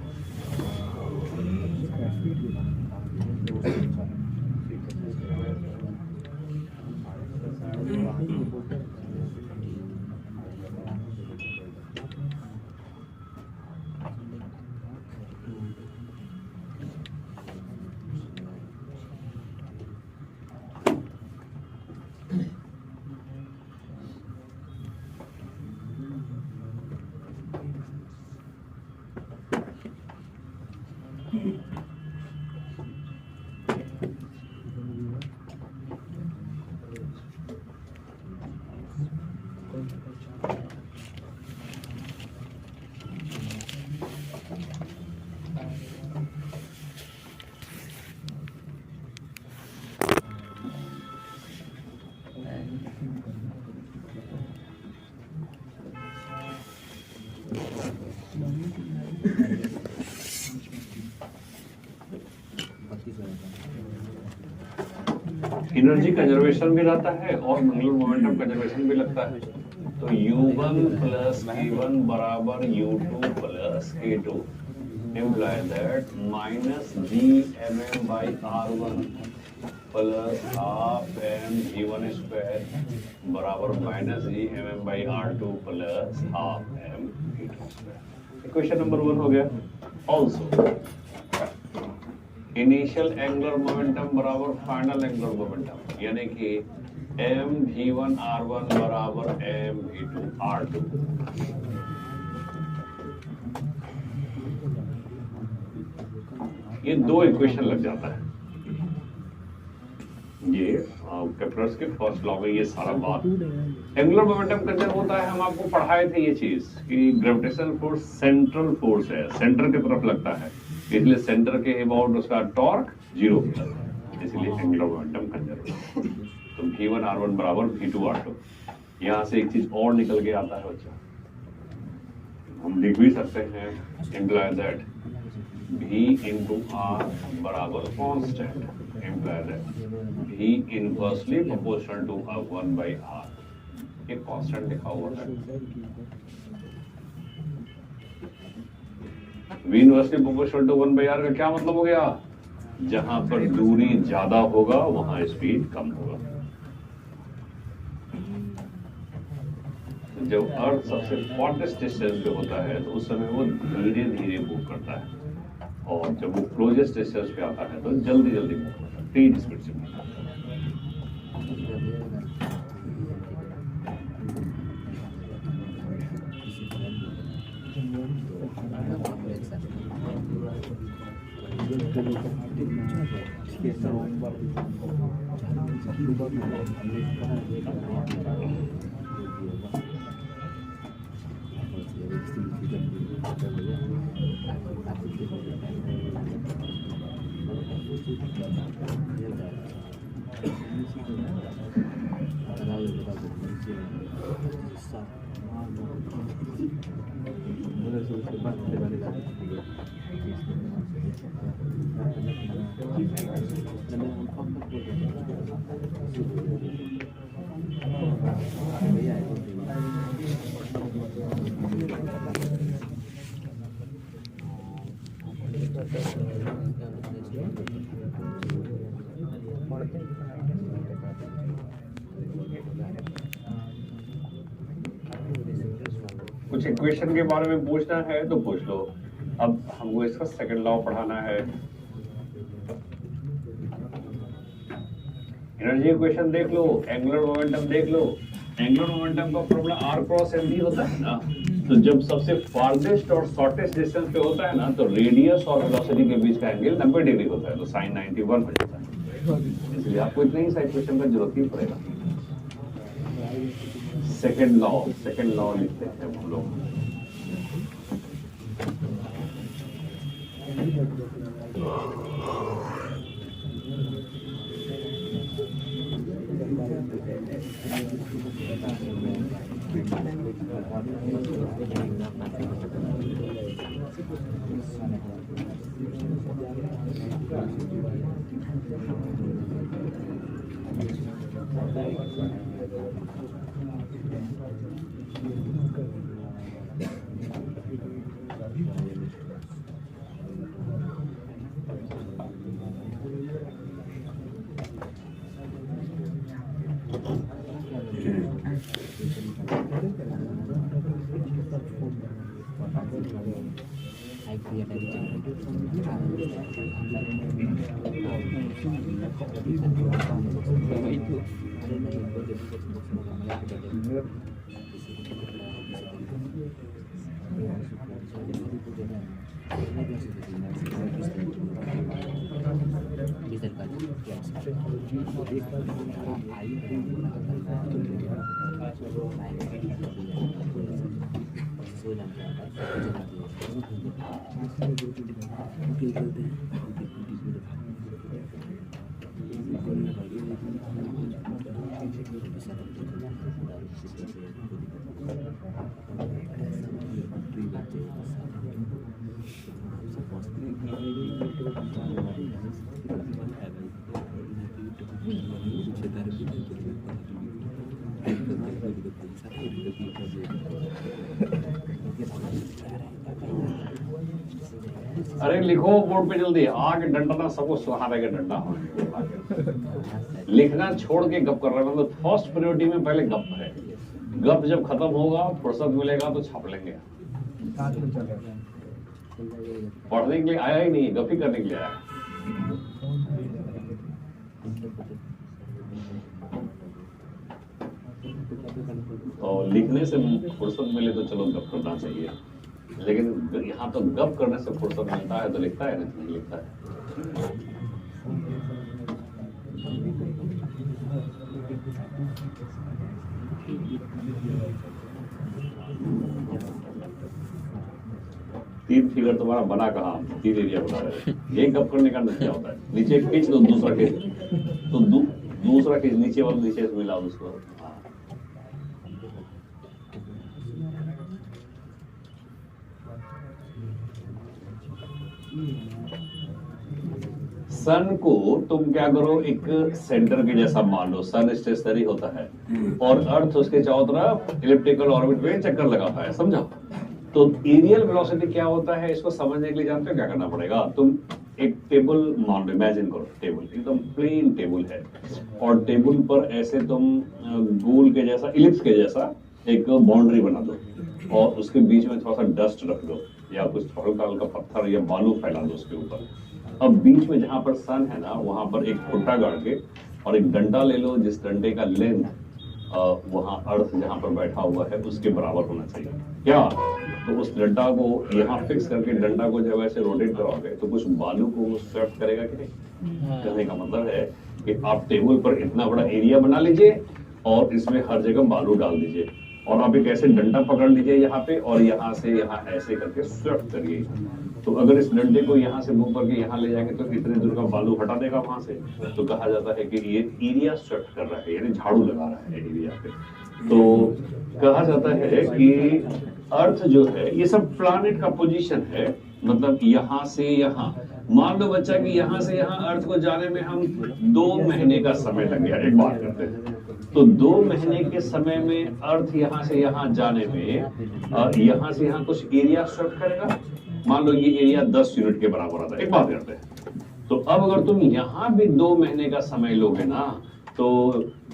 energy conservation भी रहता है और angular momentum conservation भी लगता है। तो U1 plus K1 बराबर U2 plus K2 imply that minus Gmm by R1 plus half m G1 square बराबर minus Gmm by R2 plus half m G2 square. Equation number 1 हो गया। Also initial angular momentum बराबर final angular momentum, यानी कि m v1 r1 बराबर m v2 r2। ये दो equation लग जाता है। ये केपलर्स के फर्स्ट लॉ में ये सारा बात। एंगुलर मोमेंटम कंजर्व होता है, हम आपको पढ़ाए थे ये चीज कि ग्रेविटेशनल फोर्स सेंट्रल फोर्स है, सेंटर की तरफ लगता है, इसलिए सेंटर के अबाउट उसका टॉर्क 0 होता है, इसलिए एंगुलर मोमेंटम कंजर्व। तो v1r1 बराबर v2r2। यहाँ से एक चीज और निकल के आता है बच्चा, हम लिख भी सकते हैं imply that v into r बराबर constant, imply that v inversely proportional to 1 by r। ये कांस्टेंट लिखा हुआ है, v inversely proportional to 1 by r का क्या मतलब हो गया, जहां पर दूरी ज्यादा होगा वहां स्पीड कम होगा। जब अर्थ सबसे शॉर्टेस्ट डिस्टेंस पे होता है तो उस समय वो धीरे धीरे मूव करता है, और जब वो क्लोजेस्ट डिस्टेंस पे आता है तो जल्दी जल्दी मूव करता है, तेज स्पीड से मूव करता है। कुछ इक्वेशन के बारे में पूछना है तो पूछ लो। अब हमको इसका सेकंड लॉ पढ़ाना है। एनर्जी इक्वेशन देख लो, एंगुलर मोमेंटम देख लो। एंगुलर मोमेंटम का फॉर्मूला r क्रॉस mv होता है ना, तो जब सबसे फार्देस्ट और शॉर्टेस्ट डिस्टेंस पे होता है ना, तो रेडियस और वेलोसिटी के बीच का एंगल 90 डिग्री होता है, तो sin 91 हो जाता है। इसलिए आपको इतने ही इक्वेशन का जरूरत ही पड़ेगा। सेकंड लॉ लिखते हैं हम लोग। अरे लिखो बोर्ड पे जल्दी, आगे डंडा ना सबको सुहाने का डंडा। लिखना छोड़ के गप कर रहे हैं, मतलब फर्स्ट प्रायोरिटी में पहले गप है। गप जब खत्म होगा, फुर्सत मिलेगा तो छाप लेंगे। पढ़ने के लिए आया ही नहीं, गप ही करने के लिए आया। तो लिखने से फुर्सत मिले तो चलो गप करना चाहिए, लेकिन यहाँ तो गप करने से फुर्सत मिलता है तो लिखता है, नहीं लिखता है। तीन फिगर तुम्हारा बना कहाँ, तीन एरिया बना रहे हैं। एक कप करने का नतीजा होता है, नीचे खींच दो, दूसरा खींच तो दूसरा खींच, नीचे वाला नीचे से मिला उसको। हाँ। सन को तुम क्या करो, एक सेंटर के जैसा मान लो, सन स्टेशनरी होता है और अर्थ उसके चारों तरफ इलिप्टिकल ऑर्बिट में चक्कर लगाता है, समझा। तो एरियल वेलोसिटी क्या होता है, इसको समझने के लिए जानते हो क्या करना पड़ेगा। तुम एक टेबल मान लो, इमेजिन करो टेबल, एकदम प्लेन टेबल है और टेबल पर ऐसे तुम गोल के जैसा, इलिप्स के जैसा एक बाउंड्री बना दो और उसके बीच में थोड़ा सा डस्ट रख दो या कुछ हल्का हल्का पत्थर या बालू फैला दो उसके ऊपर। अब बीच में जहां पर सन है ना, वहां पर एक खुट्टा गाड़ के और एक डंडा ले लो, जिस डंडे का लेंथ वहां अर्थ जहां पर बैठा हुआ है उसके बराबर होना चाहिए। क्या? तो उस डंडा को यहाँ फिक्स करके डंडा को जब ऐसे रोटेट कराओगे तो कुछ बालू को वो स्वेप्ट करेगा कि नहीं। कहने का मतलब है कि आप टेबल पर इतना बड़ा एरिया बना लीजिए और इसमें हर जगह बालू डाल दीजिए और आप एक ऐसे डंडा पकड़ लीजिए यहाँ पे और यहाँ से यहाँ ऐसे करके स्वेप्ट करिए। तो अगर इस डंडे को यहाँ से मूव करके यहाँ ले जाएंगे तो इतने दूर का बालू हटा देगा वहां से। तो कहा जाता है कि ये एरिया स्वेप्ट कर रहा है, यानी झाड़ू लगा रहा है एरिया पे। तो कहा जाता है कि अर्थ जो है ये सब प्लैनेट का पोजीशन है, मतलब यहाँ से यहाँ। मान लो बच्चा कि यहाँ से यहाँ अर्थ को जाने में हम 2 महीने का समय लग गया। एक बात करते हैं, तो 2 महीने के समय में अर्थ यहाँ से यहाँ जाने में यहाँ से यहाँ कुछ एरिया स्वेप्ट करेगा। मान लो ये एरिया 10 यूनिट के बराबर आता है। एक बात करते हैं, तो अब अगर तुम यहाँ भी 2 महीने का समय लोगे ना, तो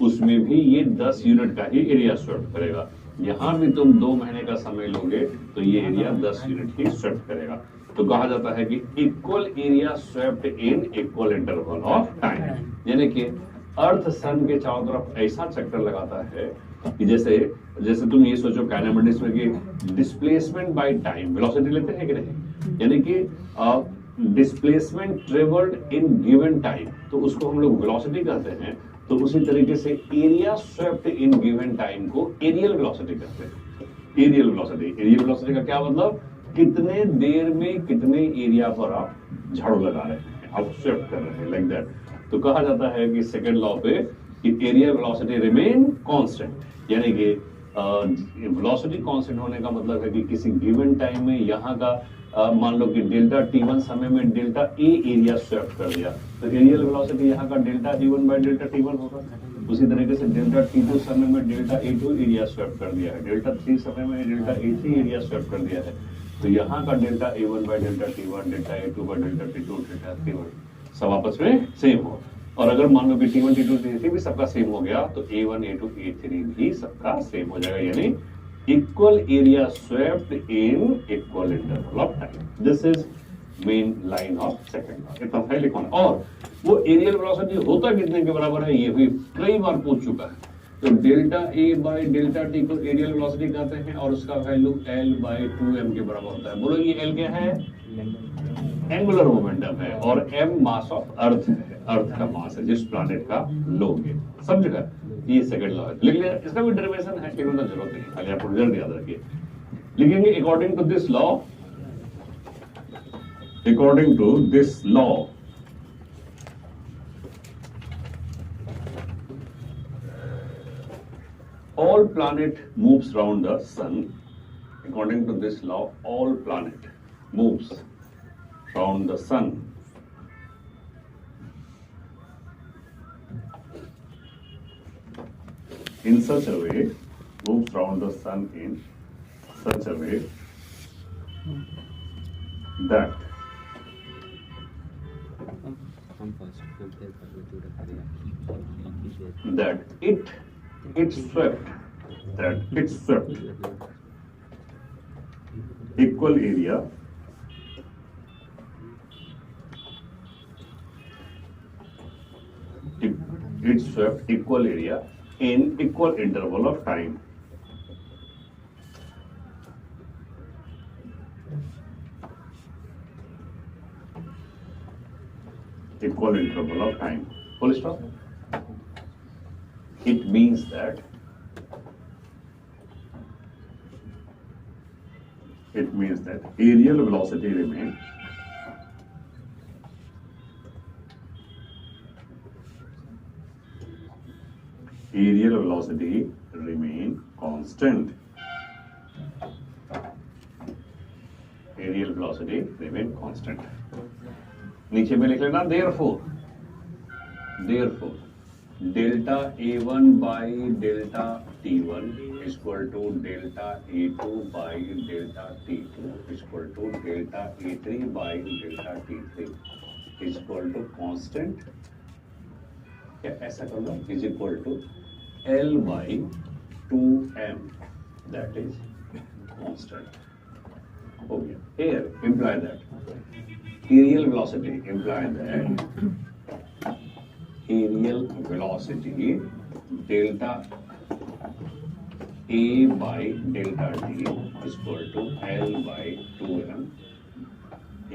उसमें भी ये 10 यूनिट का ही एरिया स्वेप्ट करेगा। यहाँ भी तुम 2 महीने का समय लोगे तो ये एरिया 10 यूनिट ही स्वेप्ट करेगा। तो कहा जाता है कि equal area swept in equal interval of time, यानी कि अर्थ सन के चारों तरफ ऐसा चक्कर लगाता है कि जैसे जैसे तुम ये सोचो काइनेमेटिक्स में कि डिस्प्लेसमेंट बाय टाइम वेलोसिटी लेते हैं कि नहीं, यानी कि displacement travelled in given time, तो उसको हम लोग वेलोसिटी कहते हैं। तो उसी तरीके से area swept in given time को एरियल वेलोसिटी कहते हैं। एरियल वेलोसिटी का क्या मतलब, कितने देर में कितने एरिया पर आप झाड़ू लगा रहे हैं, आप स्वेप्ट कर रहे हैं, लाइक दैट। तो कहा जाता है कि सेकंड लॉ पे कि एरिया वेलोसिटी रिमेन कांस्टेंट, यानी कि वेलोसिटी कांस्टेंट होने का मतलब है कि किसी गिवन टाइम में यहाँ का मान लो कि डेल्टा t1 समय में डेल्टा a एरिया स्वेप्ट कर दिया, तो एरियल वेलोसिटी यहाँ का delta e1 by delta t1 होगा। उसी तरीके से डेल्टा t2 समय में डेल्टा a2 एरिया स्वेप्ट कर दिया है, डेल्टा 3 समय में डेल्टा a3 एरिया स्वेप्ट कर दिया है, तो यहाँ का delta a1 by delta t1, delta a2 by delta t2, delta t1 सब आपस में सेम हो। और अगर मान लो कि t1 t2 t3 भी सबका सेम हो गया तो a1 a2 a3 भी सबका सेम हो जाएगा, यानी equal area swept in equal interval of time. This is main line of second law. इतना है लिखना। और वो एरियल वेलोसिटी होता कितने के बराबर है, ये भी कई बार पूछ चुका है। तो delta A by delta T को एरियल वेलोसिटी कहते हैं और उसका वैल्यू एल बाय 2m के बराबर होता है। बोलो ये एल क्या है, एंगुलर मोमेंटम है, और m मास ऑफ अर्थ है, अर्थ का मास है जिस प्लैनेट का लोगे। समझ गए, ये सेकंड लॉ है। लिख लिया, इसका भी डेरिवेशन है, लिखने की जरूरत नहीं, खाली आपको रिजल्ट याद रखिए। लिखेंगे according to this law, according to this law, all planet moves around the sun. According to this law, all planet moves around the sun in such a way, moves around the sun in such a way that it swept equal area in equal interval of time. Equal interval of time. Full stop. It means that aerial velocity remain constant. Aerial velocity remain constant. नीचे में लिख लेना therefore delta A1 by delta T1 is equal to delta A2 by delta T2 is equal to delta A3 by delta T3 is equal to constant, या ऐसा कर लो, is equal to L by 2m, that is constant. हो गया. Here imply that aerial velocity delta A by delta T is equal to L by 2m, a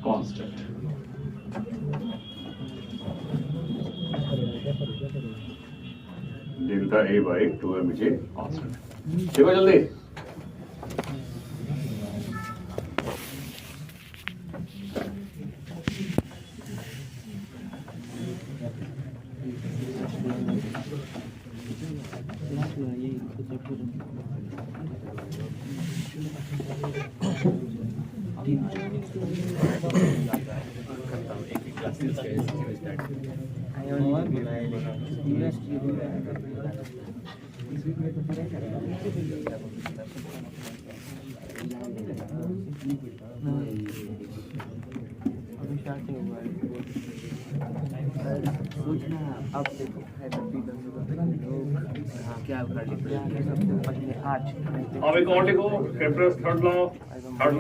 constant. Delta A by 2m is a constant. देखो जल्दी. अब देखो क्या कर लिया आज अब एक और लिखो, केप्लर्स थर्ड लॉ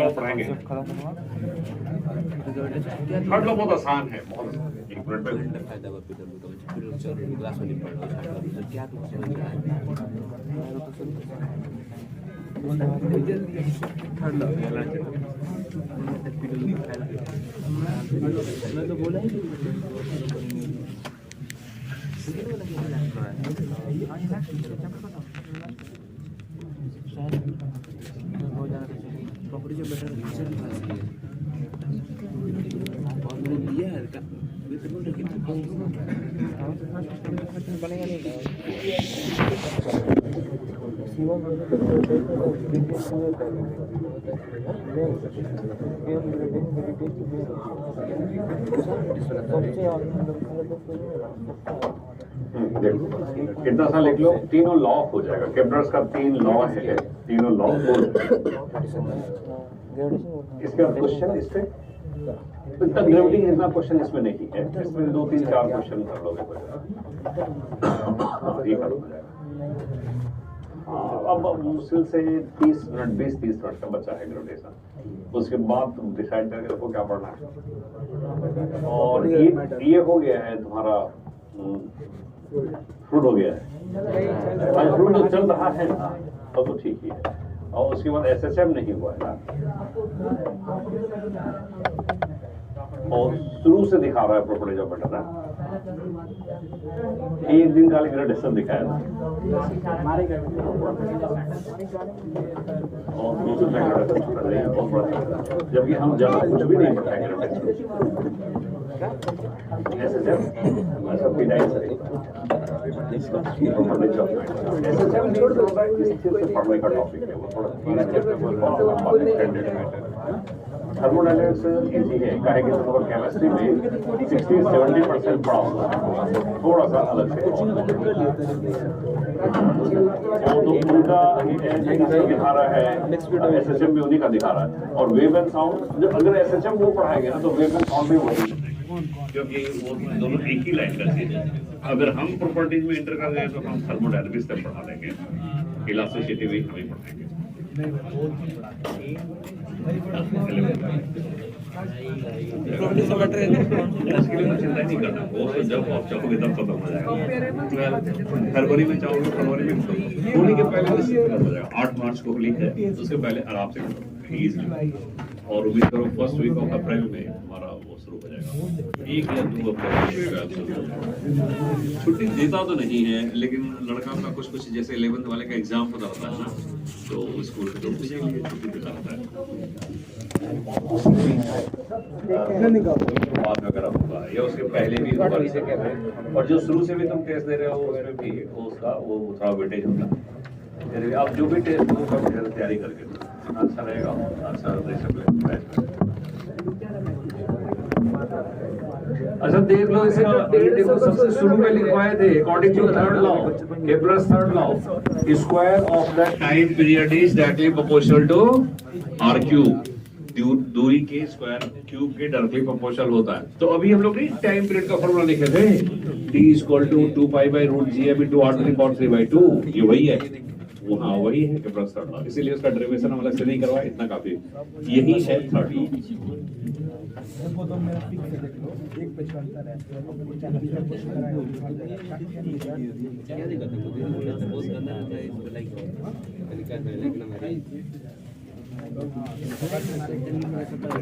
पढ़ाएंगे. थर्ड लॉ बहुत आसान है, बहुत आसान. एक मिनट में फायदा क्लास वाली पढ़ो क्या थर्ड लॉ मैं तो बोला ही प्रॉपर्टी जो बेटर लिया है बनेगा नहीं कितना सा लिख लो, तीनों लॉ हो जाएगा. केप्लर्स का 3 लॉ है, तीनों लॉ हो. इसका क्वेश्चन इस पे इतना ग्रेविटी इतना क्वेश्चन इसमें नहीं है. इसमें 2 3 4 क्वेश्चन कर लोगे. ये कर हो जाएगा. अब मुश्किल से 20-30 मिनट का बचा है ग्रेविटेशन. उसके बाद तुम डिसाइड करके रखो क्या पढ़ना है. और ये हो गया है तुम्हारा फ्रूट हो गया है. फ्रूट तो चल रहा है ना, तब तो ठीक ही है. और उसके बाद SSM नहीं हुआ है ना, और शुरू से दिखा रहा है प्रोपर्टीज ऑफ मैटर ना. एक दिन का ग्रेडेशन दिखाया था और दूसरे जबकि हम ज्यादा कुछ भी नहीं पढ़ाएंगे. SSM सबकी डाइट से का टॉपिक है. वो थोड़ा थर्मोडायनेमिक्स इजी है, काहे कि तुम्हारा केमिस्ट्री में 60-70% पढ़ा होगा, थोड़ा सा अलग है. तो उनका दिखा रहा है, SHM भी उन्हीं का दिखा रहा है. और वेव एंड साउंड, जब अगर SHM वो पढ़ाएंगे ना तो वेव एंड साउंड भी वही, क्योंकि वो दोनों एक ही लाइन का चीज है. अगर हम प्रॉपर्टीज में इंटर कर गए तो हम थर्मोडायनेमिक्स तक पढ़ा देंगे, इलास्टिसिटी भी हम ही पढ़ाएंगे. इसके लिए चिंता नहीं करना, वो जब आप चाहोगे तब खत्म हो जाएगा. फरवरी में चाहोगे फरवरी में होली के पहले खत्म हो जाएगा. 8 मार्च को होली है, उसके पहले आराम से खत्म. और उम्मीद करो फर्स्ट वीक ऑफ अप्रैल में हमारा वो शुरू शुरू हो जाएगा। 1 या 2 हफ्ते छुट्टी देता तो नहीं है, लेकिन लड़का का कुछ जैसे 11th वाले का एग्जाम होता रहता है ना, तो स्कूल के तो उसी के लिए छुट्टी देता रहता है। बाद में अगर होगा या उसके पहले भी होगा, इसे कहते हैं। और जो शुरू से भी तुम टेस्ट दे रहे हो उसमें भी उसका वो थोड़ा वेटेज होता है। यानी आप जो भी टेस्ट हो सब तैयारी करके दो, अच्छा रहेगा, अच्छा अच्छा देख लो इसका। ये देखो सबसे शुरू में लिखवाए थे according to third law, Kepler's third law, square of the time period is directly proportional to R cube. दूरी के स्क्वायर क्यूब के डायरेक्टली प्रोपोर्शनल होता है। तो अभी हम लोग ने टाइम पीरियड का फॉर्मूला लिखे थे, t = 2π/√g/r3/2। ये वही है, वो हाँ वही है केपलर्स थर्ड लॉ, इसीलिए उसका डेरिवेशन हम अलग से नहीं करवाए, इतना काफी। यही है थर्ड लॉ। वो तो मेरा फिक्स है, देख लो एक पे चलता रहता है, क्या दिक्कत है? बहुत गंदा रहता है इसको, लाइक लेकिन हमारी